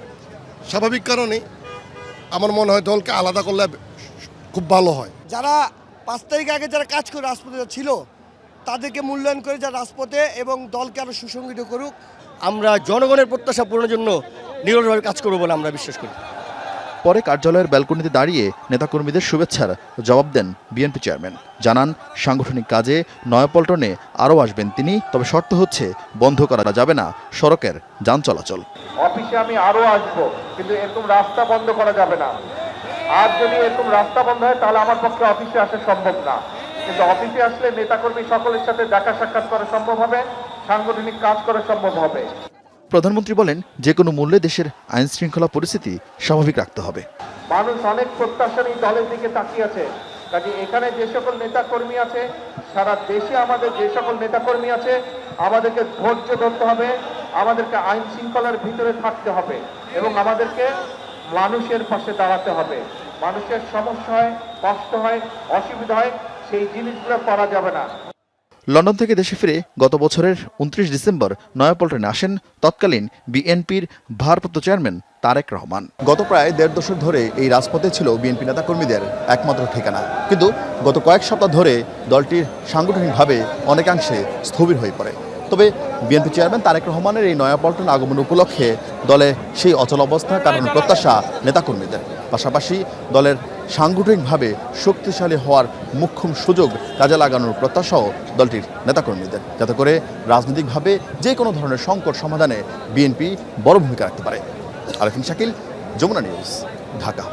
স্বাভাবিক কারণেই আমার মনে হয় দলকে আলাদা করলে খুব ভালো হয়। যারা 5 তারিখ আগে যারা কাজ করে রাজপথে ছিল তাদেরকে মূল্যায়ন করে যারা রাজপথে এবং দলকে আরও সুসংগঠিত করুক। আমরা জনগণের প্রত্যাশা পূরণের জন্য নিরলসভাবে কাজ করব বলে আমরা বিশ্বাস করি। পরে কার্যালয়ের ব্যালকনিতে দাঁড়িয়ে নেতাকর্মীদের শুভেচ্ছার জবাব দেন বিএনপি চেয়ারম্যান। জানান, সাংগঠনিক কাজে নয়াপল্টনে আরও আসবেন তিনি, তবে শর্ত হচ্ছে বন্ধ করা যাবে না সড়কের যান চলাচল। অফিসে আমি আরও আসবো, কিন্তু এরকম রাস্তা বন্ধ করা যাবে না। আর যদি এরকম রাস্তা বন্ধ হয় তাহলে আমার পক্ষে অফিসে আসা সম্ভব না। কিন্তু অফিসে আসলে নেতাকর্মী সকলের সাথে দেখা সাক্ষাৎ করা সম্ভব হবে, সাংগঠনিক কাজ করা সম্ভব হবে। প্রধানমন্ত্রী বলেন, যে কোনো মূল্যে দেশের আইন শৃঙ্খলা পরিস্থিতি স্বাভাবিক রাখতে হবে। মানুষ অনেক প্রত্যাশা নিয়ে দলের দিকে তাকিয়ে আছে। কাজে এখানে যে সকল নেতাকর্মী আছে, সারা দেশে আমাদের যে সকল নেতাকর্মী আছে, আমাদেরকে ধৈর্য ধরতে হবে, আমাদেরকে আইন শৃঙ্খলার ভিতরে থাকতে হবে এবং আমাদেরকে মানুষের পাশে দাঁড়াতে হবে। মানুষের সমস্যা হয়, কষ্ট হয়, অসুবিধা হয়, সেই জিনিসগুলো করা যাবে না। লন্ডন থেকে দেশে ফিরে গত বছরের 29 ডিসেম্বর নয়াপল্টনে আসেন তৎকালীন বিএনপির ভারপ্রাপ্ত চেয়ারম্যান তারেক রহমান। গত প্রায় 1.5 দশক ধরে এই রাজপথে ছিল বিএনপি নেতাকর্মীদের একমাত্র ঠিকানা। কিন্তু গত কয়েক সপ্তাহ ধরে দলটির সাংগঠনিকভাবে অনেকাংশে স্থবির হয়ে পড়ে। তবে বিএনপি চেয়ারম্যান তারেক রহমানের এই নয়াপল্টন আগমন উপলক্ষে দলে সেই অচল অবস্থা কারণ প্রত্যাশা নেতাকর্মীদের। পাশাপাশি দলের সাংগঠনিকভাবে শক্তিশালী হওয়ার মোক্ষম সুযোগ কাজে লাগানোর প্রত্যাশাও দলটির নেতাকর্মীদের, যাতে করে রাজনৈতিকভাবে যে কোনো ধরনের সংকট সমাধানে বিএনপি বড় ভূমিকা রাখতে পারে। আরেফিন শাকিল, যমুনা নিউজ, ঢাকা।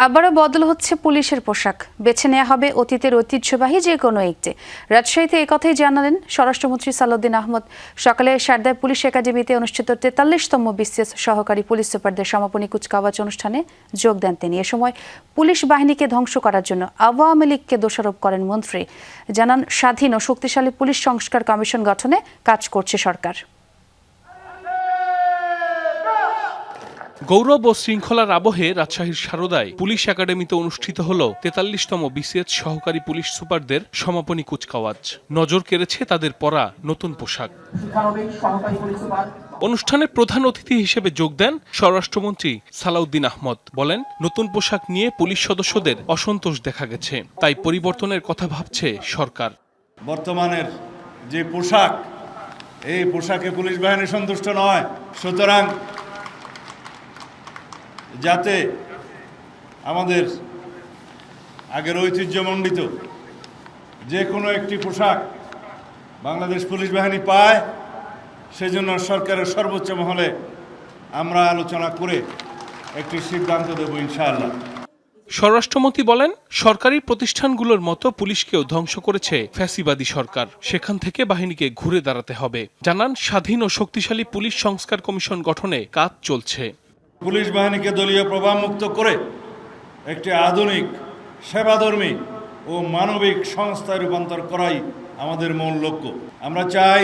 আবারও বদল হচ্ছে পুলিশের পোশাক, বেছে নেওয়া হবে অতীতের ঐতিহ্যবাহী যে কোনো একটি। রাজশাহীতে একথাই জানালেন স্বরাষ্ট্রমন্ত্রী সালাউদ্দিন আহমদ। সকালে সারদায় পুলিশ একাডেমিতে অনুষ্ঠিত 43তম বিসিএস সহকারী পুলিশ সুপারদের সমাপনী কুচকাওয়াজ অনুষ্ঠানে যোগ দেন তিনি। এ সময় পুলিশ বাহিনীকে ধ্বংস করার জন্য আওয়ামী লীগকে দোষারোপ করেন মন্ত্রী। জানান, স্বাধীন ও শক্তিশালী পুলিশ সংস্কার কমিশন গঠনে কাজ করছে সরকার। গৌরব ও শৃঙ্খলার আবহে রাজশাহীর সারদায় পুলিশ একাডেমিতে অনুষ্ঠিত হল 43তম বিসিএস সহকারী পুলিশ সুপারদের সমাপনী কুচকাওয়াজ। নজর কেড়েছে তাদের পরা নতুন পোশাক। অনুষ্ঠানে প্রধান অতিথি হিসেবে যোগ দেন স্বরাষ্ট্রমন্ত্রী সালাউদ্দিন আহমদ। বলেন, নতুন পোশাক নিয়ে পুলিশ সদস্যদের অসন্তোষ দেখা গেছে, তাই পরিবর্তনের কথা ভাবছে সরকার। বর্তমানের যে পোশাক, এই পোশাকে পুলিশ বাহিনী সন্তুষ্ট নয়, সুতরাং যাতে আমাদের আগের ঐতিহ্যমণ্ডিত যে কোনো একটি পোশাক বাংলাদেশ পুলিশ বাহিনী পায়, সেজন্য সরকারের সর্বোচ্চ মহলে আমরা আলোচনা করে একটি সিদ্ধান্ত দেব ইনশাআল্লাহ। স্বরাষ্ট্রমন্ত্রী বলেন, সরকারি প্রতিষ্ঠানগুলোর মতো পুলিশকেও ধ্বংস করেছে ফ্যাসিবাদী সরকার, সেখান থেকে বাহিনীকে ঘুরে দাঁড়াতে হবে। জানান, স্বাধীন ও শক্তিশালী পুলিশ সংস্কার কমিশন গঠনে কাজ চলছে। পুলিশ বাহিনীকে দলীয় প্রভাবমুক্ত করে একটি আধুনিক, সেবাধর্মী ও মানবিক সংস্থায় রূপান্তর করাই আমাদের মূল লক্ষ্য। আমরা চাই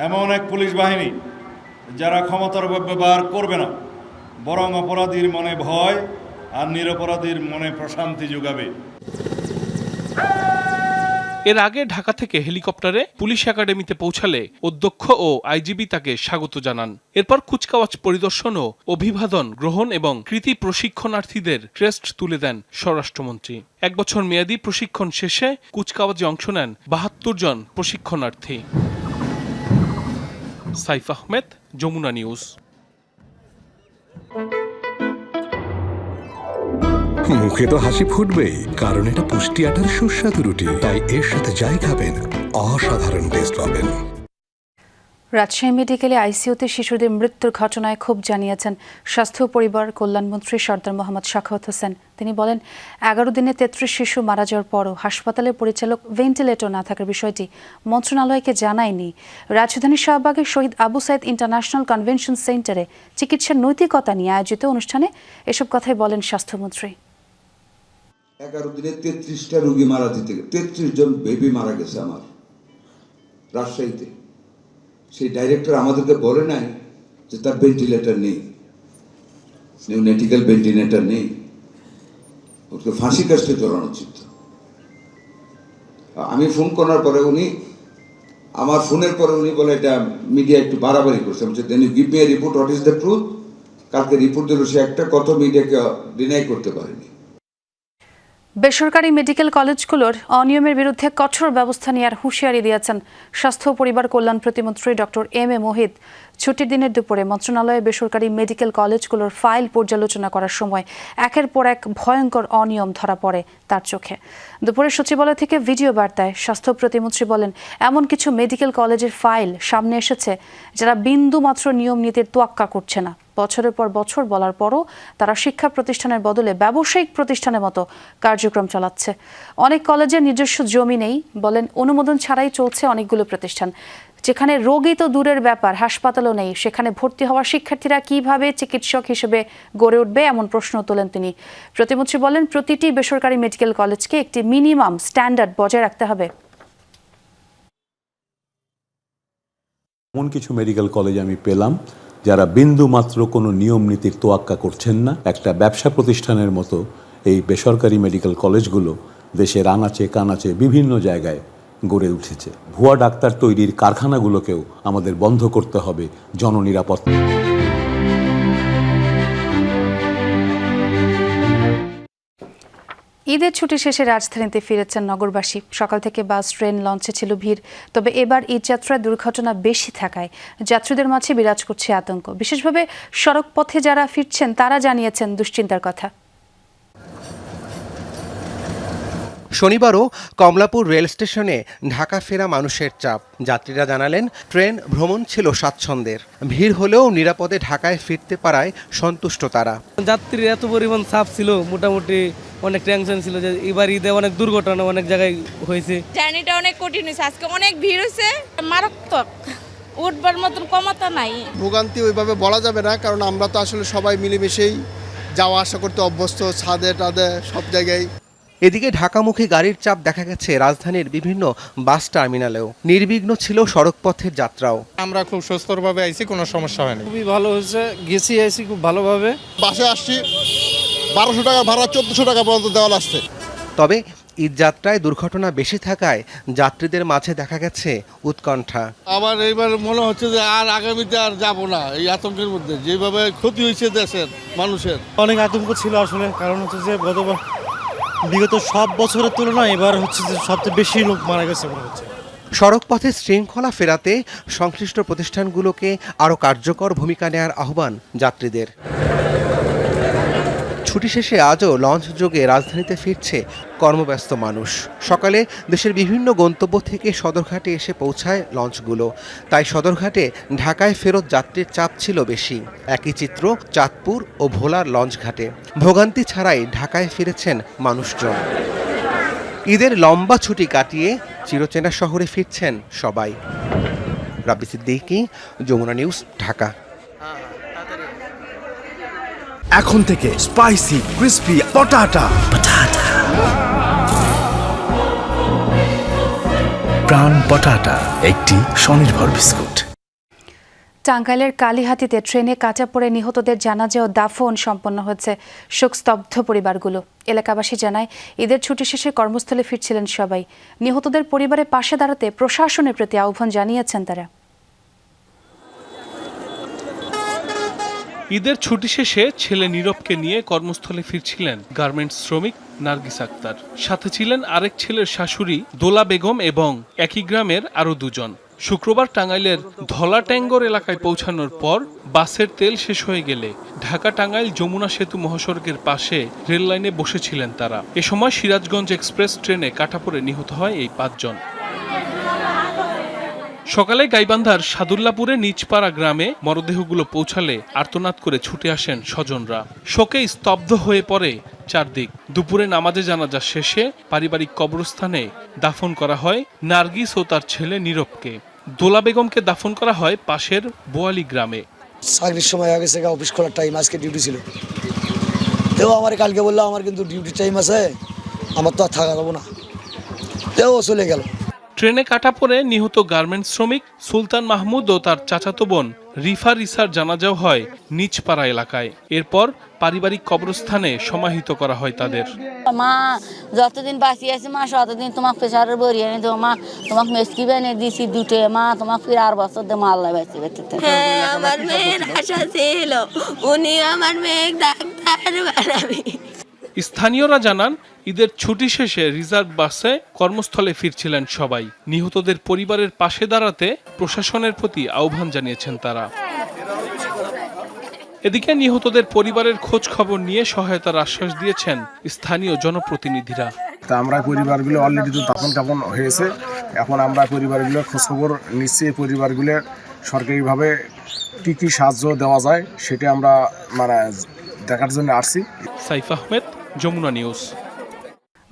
এমন এক পুলিশ বাহিনী যারা ক্ষমতার ব্যবহার করবে না, বরং অপরাধীর মনে ভয় আর নিরপরাধীর মনে প্রশান্তি যোগাবে। এর আগে ঢাকা থেকে হেলিকপ্টারে পুলিশ একাডেমিতে পৌঁছালে অধ্যক্ষ ও আইজিবি তাকে স্বাগত জানান। এরপর কুচকাওয়াজ পরিদর্শন ও অভিবাদন গ্রহণ এবং কৃতি প্রশিক্ষণার্থীদের ক্রেস্ট তুলে দেন স্বরাষ্ট্রমন্ত্রী। 1 বছর মেয়াদী প্রশিক্ষণ শেষে কুচকাওয়াজে অংশ নেন 72 জন প্রশিক্ষণার্থী। সাইফ আহমেদ, যমুনা নিউজ। মুখে তো হাসি ফুটবেই, কারণ এটা পুষ্টি আটার সুস্বাদু রুটি, তাই এর সাথে যাই খাবেন অসাধারণ টেস্ট পাবেন। রাজশাহী মেডিকেলে আইসিইউতে শিশুদের মৃত্যুর ঘটনায় ক্ষোভ জানিয়েছেন স্বাস্থ্য ও পরিবার কল্যাণমন্ত্রী সরদার মোহাম্মদ সাখাওয়াত হোসেন। তিনি বলেন, 11 দিনে 33 শিশু মারা যাওয়ার পরও হাসপাতালের পরিচালক ভেন্টিলেটর না থাকার বিষয়টি মন্ত্রণালয়কে জানায়নি। রাজধানীর শাহবাগের শহীদ আবু সাইদ ইন্টারন্যাশনাল কনভেনশন সেন্টারে চিকিৎসার নৈতিকতা নিয়ে আয়োজিত অনুষ্ঠানে এসব কথাই বলেন স্বাস্থ্যমন্ত্রী। 11 দিনে 33টা রোগী মারা যেতে, 33 জন বেবি মারা গেছে আমার রাজশাহীতে। সেই ডাইরেক্টর আমাদেরকে বলে নাই যে তার ভেন্টিলেটর নেই, নিউনেটিক্যাল ভেন্টিলেটর নেই। ওকে ফাঁসি কাস্টে চড়ানো উচিত। আমি ফোন করার পরে উনি, আমার ফোনের পরে উনি বলে এটা মিডিয়া একটু বাড়াবাড়ি করছে। আমি then you give me a report, what is the truth. কালকে রিপোর্ট দিল সে একটা, কত মিডিয়াকে ডিনাই করতে পারেনি। বেসরকারি মেডিকেল কলেজগুলোর অনিয়মের বিরুদ্ধে কঠোর ব্যবস্থা নেওয়ার হুঁশিয়ারি দিয়েছেন স্বাস্থ্য ও পরিবার কল্যাণ প্রতিমন্ত্রী ডক্টর এম এ মোহিত। ছুটির দিনের দুপুরে মন্ত্রণালয়ে বেসরকারি মেডিকেল কলেজগুলোর ফাইল পর্যালোচনা করার সময় একের পর এক ভয়ঙ্কর অনিয়ম ধরা পড়ে তার চোখে। দুপুরে সচিবালয় থেকে ভিডিও বার্তায় স্বাস্থ্য প্রতিমন্ত্রী বলেন, এমন কিছু মেডিকেল কলেজের ফাইল সামনে এসেছে যারা বিন্দু মাত্র নিয়ম নীতির তোয়াক্কা করছে না। বছরের পর বছর বলার পরও তারা শিক্ষা প্রতিষ্ঠানের বদলে ব্যবসায়িক প্রতিষ্ঠানের মতো কার্যক্রম চালাচ্ছে। অনেক কলেজের নিজস্ব জমি নেই, বলেন অনুমোদন ছাড়াই চলছে অনেকগুলো প্রতিষ্ঠান। যেখানে রোগী তো দূরের ব্যাপার, হাসপাতালও নেই, সেখানে ভর্তি হওয়া শিক্ষার্থীরা কিভাবে চিকিৎসক হিসেবে গড়ে উঠবে এমন প্রশ্ন তোলেন তিনি। প্রতিমন্ত্রী বলেন, প্রতিটি বেসরকারি মেডিকেল কলেজকে একটি মিনিমাম স্ট্যান্ডার্ড বজায় রাখতে হবে। এমন কিছু মেডিকেল কলেজ আমি পেলাম যারা বিন্দু মাত্র কোনো নিয়ম নীতির তোয়াক্কা করছেন না। একটা ব্যবসা প্রতিষ্ঠানের মতো এই বেসরকারি মেডিকেল কলেজগুলো দেশের আনাচে কানাচে বিভিন্ন জায়গায় গড়ে উঠেছে। ভুয়া ডাক্তার তৈরির কারখানাগুলোকেও আমাদের বন্ধ করতে হবে জননিরাপত্তা। ঈদের ছুটি শেষে রাজধানীতে ফিরেছেন নগরবাসী। সকাল থেকে বাস, ট্রেন, লঞ্চে ছিল ভিড়। তবে এবার ঈদ যাত্রায় দুর্ঘটনা বেশি থাকায় যাত্রীদের মাঝে বিরাজ করছে আতঙ্ক। বিশেষভাবে সড়ক পথে যারা ফিরছেন তারা জানিয়েছেন দুশ্চিন্তার কথা। শনিবারও কমলাপুর রেল স্টেশনে ঢাকা ফেরা মানুষের চাপ। যাত্রীরা জানালেন ট্রেন ভ্রমণ ছিল স্বাচ্ছন্দ্যের, ভিড় হলেও নিরাপদে ঢাকায় ফিরতে পারায় সন্তুষ্ট তারা। যাত্রীর এত পরিমাণ চাপ ছিল, মোটামুটি অনেক টেনশন ছিল যে এবার ঈদে অনেক দুর্ঘটনা অনেক জায়গায় হয়েছে। জার্নিটা অনেক কঠিন হয়েছে, আজকে অনেক ভিড় হয়েছে, মারাত্মক, উঠবার মতন ক্ষমতা নাই। ভোগান্তি ওইভাবে বলা যাবে না, কারণ আমরা তো আসলে সবাই মিলেমিশেই যাওয়া আসা করতে অভ্যস্ত, ছাদে টাদে সব জায়গায়। এদিকে ঢাকামুখী গাড়ির চাপ দেখা গেছে রাজধানীর বিভিন্ন বাস টার্মিনালেও। নির্বিঘ্ন ছিল সড়কপথের যাত্রাও। আমরা খুব সুস্থভাবে আইছি, কোনো সমস্যা হয়নি, খুবই ভালো হয়েছে, গেছি আইছি খুব ভালোভাবে। বাসে আসছি 1200 টাকা ভাড়া 1400 টাকা পর্যন্ত দেওয়া লাগছে। তবে ঈদ যাত্রায় দুর্ঘটনা বেশি থাকায় যাত্রীদের মাঝে দেখা গেছে উৎকণ্ঠা। আবার এইবার মনে হচ্ছে যে আর আগামীতে আর যাব না, এই আতঙ্কের মধ্যে যেভাবে ক্ষতি হয়েছে দেশের মানুষের। অনেক আতঙ্ক ছিল আসলে, কারণ হচ্ছে যে বিগত সব বছরের তুলনায় এবার হচ্ছে যে সবচেয়ে বেশি লোক মারা গেছে মনে হচ্ছে। সড়কপথে শৃঙ্খলা ফেরাতে সংশ্লিষ্ট প্রতিষ্ঠানগুলোকে আরও কার্যকর ভূমিকা নেওয়ার আহ্বান যাত্রীদের। ছুটি শেষে আজও লঞ্চ যোগে রাজধানীতে ফিরছে কর্মব্যস্ত মানুষ। সকালে দেশের বিভিন্ন গন্তব্য থেকে সদরঘাটে এসে পৌঁছায় লঞ্চগুলো, তাই সদরঘাটে ঢাকায় ফেরত যাত্রীর চাপ ছিল বেশি। একই চিত্র চাঁদপুর ও ভোলার লঞ্চঘাটে। ভোগান্তি ছাড়াই ঢাকায় ফিরেছেন মানুষজন। ঈদের লম্বা ছুটি কাটিয়ে চিরচেনা শহরে ফিরছেন সবাই। রাব্বি সিদ্দিকী, যমুনা নিউজ, ঢাকা। এখন থেকে স্পাইসি ক্রিস্পি পটাটা প্রাণ পটাটা একটি স্বনির্ভর বিস্কুট। টাঙ্গাইলের কালীহাতিতে ট্রেনে কাটা পড়ে নিহতদের জানাজা ও দাফন সম্পন্ন হয়েছে। শোকস্তব্ধ পরিবারগুলো। এলাকাবাসী জানায় ঈদের ছুটি শেষে কর্মস্থলে ফিরছিলেন সবাই। নিহতদের পরিবারের পাশে দাঁড়াতে প্রশাসনের প্রতি আহ্বান জানিয়েছেন তারা। ঈদের ছুটি শেষে ছেলে নীরবকে নিয়ে কর্মস্থলে ফিরছিলেন গার্মেন্টস শ্রমিক নার্গিস আক্তার। সাথে ছিলেন আরেক ছেলের শাশুড়ি দোলা বেগম এবং একই গ্রামের আরও দুজন। শুক্রবার টাঙ্গাইলের ধলা ট্যাঙ্গর এলাকায় পৌঁছানোর পর বাসের তেল শেষ হয়ে গেলে ঢাকা টাঙ্গাইল যমুনা সেতু মহাসড়কের পাশে রেল লাইনে বসেছিলেন তারা। এ সময় সিরাজগঞ্জ এক্সপ্রেস ট্রেনে কাটা পড়ে নিহত হয় এই 5 জন। সকালে গাইবান্ধার সাদুল্লাপুরে নিজপাড়া গ্রামে মরদেহগুলো পৌঁছালে আর্তনাদ করে ছুটে আসেন স্বজনরা। শোকে স্তব্ধ হয়ে পড়ে চারদিক। দুপুরে নামাজে জানাজা শেষে পারিবারিক কবরস্থানে দাফন করা হয় নার্গিস ও তার ছেলে নীরবকে। দোলা বেগমকে দাফন করা হয় পাশের বোয়ালি গ্রামে। চাকরির সময় আগে থেকে অফিস খোলার টাইম, আজকে ডিউটি ছিল, তেও আমার কালকে বললো আমার কিন্তু ডিউটি টাইম আছে, আমার তো আর থাকা যাবো না, তেও চলে গেল। ট্রেনে কাটা পড়ে নিহত গার্মেন্টস শ্রমিক সুলতান মাহমুদ ও তার চাচাতো বোন রিফা রিসার জানাজাও হয় নিজপাড়া এলাকায়। এরপর পারিবারিক কবরস্থানে সমাহিত করা হয় তাদের। মা যতদিন বাঁচিয়ে আছে মা ততদিন তোমাকে প্রেশারের বড়ি এনে দেবো, মা তোমাকে মেসকি বেনে দিছি দুটো, মা তোমাকে ফির 8 বছর দেবো আল্লাহ বাঁচি বেঁচে। হ্যাঁ, আমার মেয়ের আশা ছিল উনি আমার মেয়ে ডাক্তার বানাবি। স্থানীয়রা জানান ঈদের ছুটি শেষে রিজার্ভ বাসে কর্মস্থলে ফিরছিলেন সবাই। নিহতদের পরিবারের পাশে দাঁড়াতে প্রশাসনের প্রতি আহ্বান জানিয়েছেন তারা। এদিকে নিহতদের পরিবারের খোঁজ খবর নিয়ে সহায়তার আশ্বাস দিয়েছেন স্থানীয় জনপ্রতিনিধিরা। তা আমরা পরিবারগুলো অলরেডি তো দাফন কাফন হয়েছে, এখন আমরা পরিবারগুলোর খোঁজখবর নিচ্ছি। পরিবারগুলোর সরকারিভাবে কী কী সাহায্য দেওয়া যায় সেটা আমরা দেখার জন্য আসছি। সাইফ আহমেদ, যমুনা নিউজ।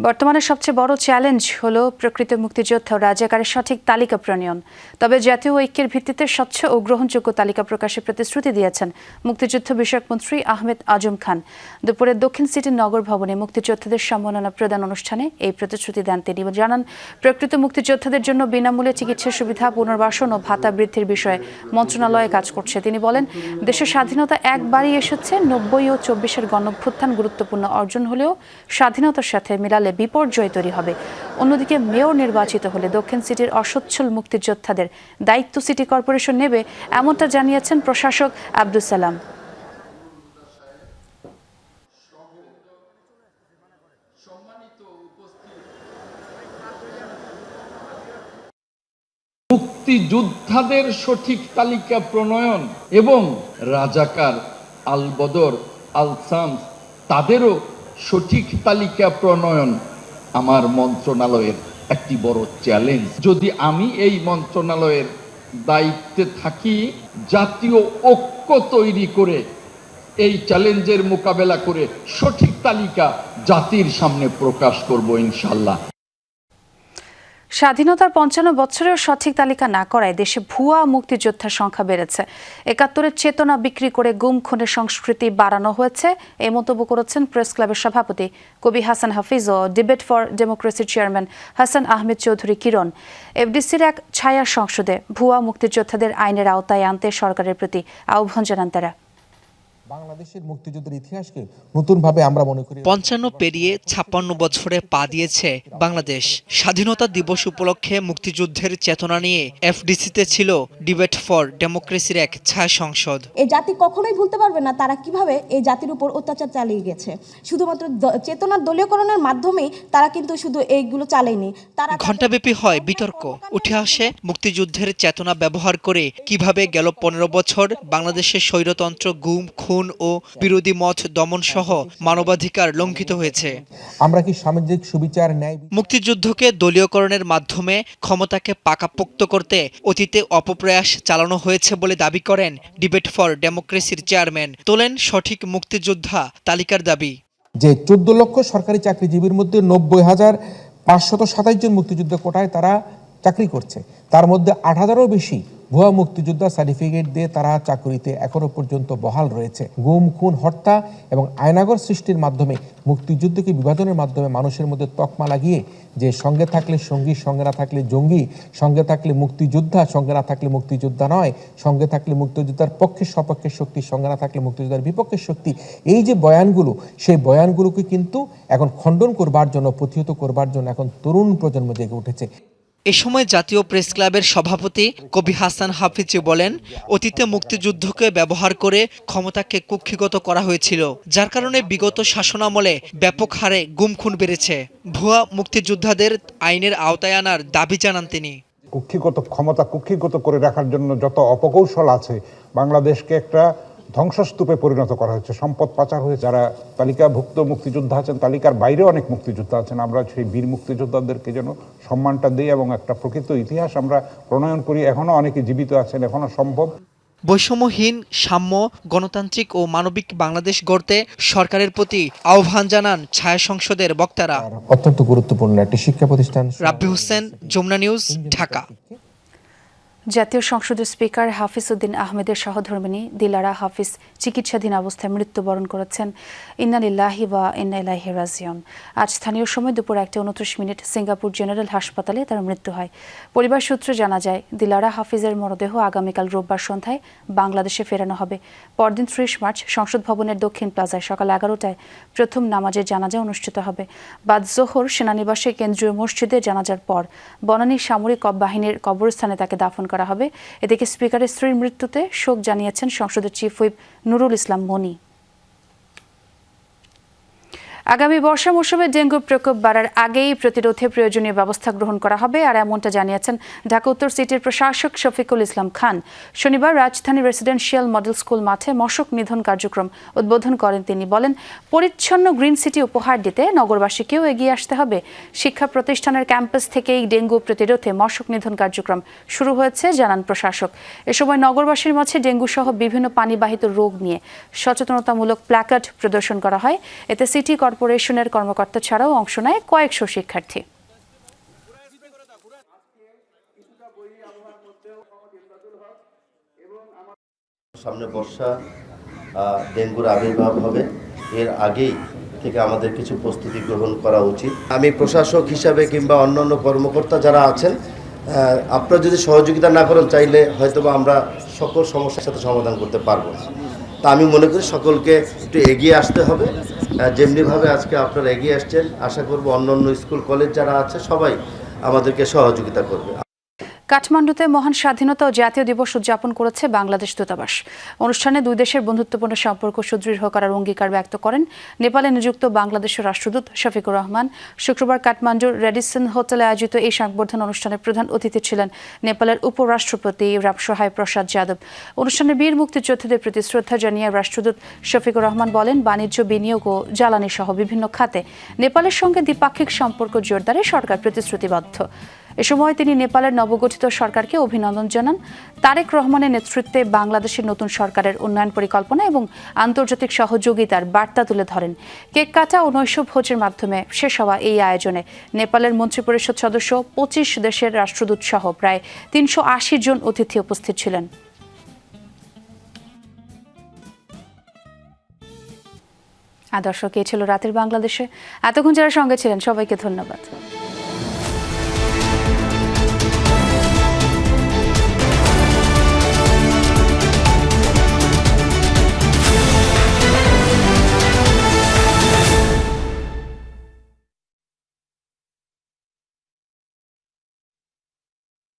বর্তমানে সবচেয়ে বড় চ্যালেঞ্জ হলো প্রকৃত মুক্তিযোদ্ধা ও রাজাকারের সঠিক তালিকা প্রণয়ন। তবে জাতীয় ঐক্যের ভিত্তিতে স্বচ্ছ ও গ্রহণযোগ্য তালিকা প্রকাশের প্রতিশ্রুতি দিয়েছেন মুক্তিযুদ্ধ বিষয়ক মন্ত্রী আহমেদ আজম খান। দুপুরে দক্ষিণ সিটির নগর ভবনে মুক্তিযোদ্ধাদের সম্মাননা প্রদান অনুষ্ঠানে এই প্রতিশ্রুতি দেন তিনি। জানান, প্রকৃত মুক্তিযোদ্ধাদের জন্য বিনামূল্যে চিকিৎসা সুবিধা, পুনর্বাসন ও ভাতা বৃদ্ধির বিষয়ে মন্ত্রণালয়ে কাজ করছে। তিনি বলেন, দেশের স্বাধীনতা একবারই এসেছে, 90 ও 24-এর গণঅভ্যুত্থান গুরুত্বপূর্ণ অর্জন হলেও স্বাধীনতার সাথে মিলালে বিপর্যয় তৈরি হবে। অন্যদিকে মেয়র নির্বাচিত হলে দক্ষিণ সিটির অসচ্ছল মুক্তিযোদ্ধাদের দায়িত্ব সিটি কর্পোরেশন নেবে, এমনটা জানিয়েছেন প্রশাসক আব্দুল সালাম। মুক্তিযোদ্ধাদের সঠিক তালিকা প্রণয়ন এবং রাজাকার, আল বদর, আল শামস তাদেরও সঠিক তালিকা প্রণয়ন আমার মন্ত্রণালয়ের একটি বড় চ্যালেঞ্জ। যদি আমি এই মন্ত্রণালয়ের দায়িত্বে থাকি, জাতীয় ঐক্য তৈরি করে এই চ্যালেঞ্জের মোকাবেলা করে সঠিক তালিকা জাতির সামনে প্রকাশ করব ইনশাআল্লাহ। স্বাধীনতার ৫৫ বছরেও সঠিক তালিকা না করায় দেশে ভুয়া মুক্তিযোদ্ধার সংখ্যা বেড়েছে। ৭১-এর চেতনা বিক্রি করে গুম খুনের সংস্কৃতি বাড়ানো হয়েছে, এই মন্তব্য করেছেন প্রেস ক্লাবের সভাপতি কবি হাসান হাফিজ ও ডিবেট ফর ডেমোক্রেসির চেয়ারম্যান হাসান আহমেদ চৌধুরী কিরণ। এফডিসির এক ছায়া সংসদে ভুয়া মুক্তিযোদ্ধাদের আইনের আওতায় আনতে সরকারের প্রতি আহ্বান জানান তারা। বাংলাদেশের মুক্তিযুদ্ধের ইতিহাসকে নতুনভাবে আমরা মনে করি ৫৫ পেরিয়ে ৫৬ বছরে পা দিয়েছে বাংলাদেশ। স্বাধীনতা দিবস উপলক্ষে মুক্তিযুদ্ধের চেতনা নিয়ে এফডিসিতে ছিল ডিবেট ফর ডেমোক্রেসির এক ছায়া সংসদ। এই জাতি কখনোই ভুলতে পারবে না তারা কিভাবে এই জাতির উপর অত্যাচার চালিয়ে গেছে। শুধুমাত্র চেতনার দলীয়করণের মাধ্যমেই তারা কিন্তু শুধু এইগুলো চালায়নি, তারা ঘণ্টাব্যাপী হয় বিতর্ক। উঠে আসে মুক্তিযুদ্ধের চেতনা ব্যবহার করে কিভাবে গেল ১৫ বছর বাংলাদেশের স্বৈরতন্ত্র, গুম, খুন ও বিরোধী মত দমন সহ মানবাধিকার লঙ্ঘিত হয়েছে। আমরা কি সামাজিক সুবিচার ন্যায় মুক্তিযুদ্ধকে দলীয়করণের মাধ্যমে ক্ষমতাকে পাকাপোক্ত করতে অতীতে অপপ্রয়াস চালানো হয়েছে বলে দাবি করেন ডিবেট ফর ডেমোক্রেসির চেয়ারম্যান। তোলেন সঠিক মুক্তিযোদ্ধা তালিকার দাবি। যে ১৪ লক্ষ সরকারি চাকরিজীবীর মধ্যে ৯০,৫২৭ জন মুক্তিযুদ্ধ কোটায় তারা চাকরি করছে, তার মধ্যে ৮,০০০-এরও বেশি ভুয়া মুক্তিযোদ্ধা সার্টিফিকেট দিয়ে তারা চাকরিতে এখনো পর্যন্ত বহাল রয়েছে। গুম, খুন, হত্যা এবং আয়নাগর সৃষ্টির মাধ্যমে মুক্তিযুদ্ধকে বিভাজনের মাধ্যমে মানুষের মধ্যে তকমা লাগিয়ে যে সঙ্গে থাকলে সঙ্গী, সঙ্গে না থাকলে জঙ্গি, সঙ্গে থাকলে মুক্তিযোদ্ধা, সঙ্গে না থাকলে মুক্তিযোদ্ধা নয়, সঙ্গে থাকলে মুক্তিযোদ্ধার পক্ষে সপক্ষের শক্তি, সঙ্গে না থাকলে মুক্তিযোদ্ধার বিপক্ষের শক্তি, এই যে বয়ানগুলো, সেই বয়ানগুলোকে কিন্তু এখন খণ্ডন করবার জন্য, প্রতিহত করবার জন্য এখন তরুণ প্রজন্ম জেগে উঠেছে। এ সময় জাতীয় প্রেস ক্লাবের সভাপতি কবি হাসান হাফিজ বলেন, অতীতে মুক্তিযুদ্ধকে ব্যবহার করে ক্ষমতাকে কুক্ষিগত করা হয়েছিল, যার কারণে বিগত শাসনামলে ব্যাপক হারে গুম খুন বেড়েছে। ভুয়া মুক্তিযোদ্ধাদের আইনের আওতায় আনার দাবি জানান তিনি। ক্ষমতা কুক্ষিগত করে রাখার জন্য যত অপকৌশল আছে, বাংলাদেশকে একটা ধ্বংসস্তূপে পরিণত করা হয়েছে, সম্পদ পাচার হয়ে যারা তালিকাভুক্ত মুক্তিযোদ্ধা আছেন, তালিকার বাইরে অনেক মুক্তিযোদ্ধা আছেন, আমরা সেই বীর মুক্তিযোদ্ধাদেরকে যেন সম্মানটা দিই এবং একটা প্রকৃত ইতিহাস আমরা প্রণয়ন করি। এখনো অনেকে জীবিত আছেন, এখনো সম্ভব। বৈষম্যহীন, সাম্য, গণতান্ত্রিক ও মানবিক বাংলাদেশ গড়তে সরকারের প্রতি আহ্বান জানান ছায়া সংসদের বক্তারা। অত্যন্ত গুরুত্বপূর্ণ একটি শিক্ষা প্রতিষ্ঠান। রাব্বি হোসেন, যমুনা নিউজ, ঢাকা। জাতীয় সংসদের স্পিকার হাফিজ উদ্দিন আহমেদের সহধর্মিণী দিলারা হাফিজ চিকিৎসাধীন অবস্থায় মৃত্যুবরণ করেছেন। ইন্না লিল্লাহি ওয়া ইন্না ইলাইহি রাজিউন। আজ স্থানীয় সময় দুপুর 1:29 সিঙ্গাপুর জেনারেল হাসপাতালে তার মৃত্যু হয়। পরিবার সূত্রে জানা যায়, দিলারা হাফিজের মরদেহ আগামীকাল রোববার সন্ধ্যায় বাংলাদেশে ফেরানো হবে। পরদিন 30 মার্চ সংসদ ভবনের দক্ষিণ প্লাজায় সকাল 11টায় প্রথম নামাজের জানাজা অনুষ্ঠিত হবে। বাদ জোহর সেনানিবাসে কেন্দ্রীয় মসজিদে জানাজার পর বনানী সামরিক বাহিনীর কবরস্থানে তাকে দাফন করা হবে। এদিকে স্পিকারের স্ত্রীর মৃত্যুতে শোক জানিয়েছেন সংসদের চিফ হুইপ নুরুল ইসলাম মনি। আগামী বর্ষা মৌসুমে ডেঙ্গু প্রকোপ বাড়ার আগেই প্রতিরোধে প্রয়োজনীয় ব্যবস্থা গ্রহণ করা হবে, আর এমনটা জানিয়েছেন ঢাকা উত্তর সিটির প্রশাসক শফিকুল ইসলাম খান। শনিবার রাজধানী রেসিডেন্সিয়াল মডেল স্কুল মাঠে মশক নিধন কার্যক্রম উদ্বোধন করেন তিনি। বলেন, পরিচ্ছন্ন গ্রিন সিটি উপহার দিতে নগরবাসীকেও এগিয়ে আসতে হবে। শিক্ষা প্রতিষ্ঠানের ক্যাম্পাস থেকেই ডেঙ্গু প্রতিরোধে মশক নিধন কার্যক্রম শুরু হয়েছে জানান প্রশাসক। এ সময় নগরবাসীর মাঝে ডেঙ্গু সহ বিভিন্ন পানিবাহিত রোগ নিয়ে সচেতনতামূলক প্ল্যাকার্ড প্রদর্শন করা হয়। এতে সিটি কর্পোরেশনের কর্মকর্তা ছাড়াও অংশ নেয় কয়েকশো শিক্ষার্থী। সামনে বর্ষা, ডেঙ্গুর আবির্ভাব হবে, এর আগেই থেকে আমাদের কিছু প্রস্তুতি গ্রহণ করা উচিত। আমি প্রশাসক হিসাবে কিংবা অন্যান্য কর্মকর্তা যারা আছেন, আপনারা যদি সহযোগিতা না করেন, চাইলে হয়তোবা আমরা সকল সমস্যার সাথে সমাধান করতে পারবো না। তা আমি মনে করি সকলকে একটু এগিয়ে আসতে হবে, যেমনিভাবে আজকে আপনারা এগিয়ে আসছেন। আশা করব অন্যান্য স্কুল কলেজ যারা আছে সবাই আমাদেরকে সহযোগিতা করবে। কাঠমান্ডুতে মহান স্বাধীনতা ও জাতীয় দিবস উদযাপন করেছে বাংলাদেশ দূতাবাস। অনুষ্ঠানে দুই দেশের বন্ধুত্বপূর্ণ সম্পর্ক সুদৃঢ় করার অঙ্গীকার ব্যক্ত করেন নেপালে নিযুক্ত বাংলাদেশের রাষ্ট্রদূত শফিকুর রহমান। শুক্রবার কাঠমান্ডুর রেডিসন হোটেলে আয়োজিত এই সংবর্ধনা অনুষ্ঠানে প্রধান অতিথি ছিলেন নেপালের উপরাষ্ট্রপতি রামসহায় প্রসাদ যাদব। অনুষ্ঠানে বীর মুক্তিযোদ্ধাদের প্রতি শ্রদ্ধা জানিয়ে রাষ্ট্রদূত শফিকুর রহমান বলেন, বাণিজ্য, বিনিয়োগ ও জ্বালানি সহ বিভিন্ন খাতে নেপালের সঙ্গে দ্বিপাক্ষিক সম্পর্ক জোরদারে সরকার প্রতিশ্রুতিবদ্ধ। এ সময় তিনি নেপালের নবগঠিত সরকারকে অভিনন্দন জানান। তারেক রহমানের নেতৃত্বে বাংলাদেশের নতুন সরকারের উন্নয়ন পরিকল্পনা এবং আন্তর্জাতিক সহযোগিতার বার্তা তুলে ধরেন। কেক কাটা ও নৈশ ভোজের মাধ্যমে শেষ হওয়া এই আয়োজনে নেপালের মন্ত্রিপরিষদ সদস্য, 25 দেশের রাষ্ট্রদূত সহ প্রায় 380 জন অতিথি উপস্থিত ছিলেন। দর্শক, এই ছিল রাতের বাংলাদেশে। এতক্ষণ যারা সঙ্গে ছিলেন সবাইকে ধন্যবাদ।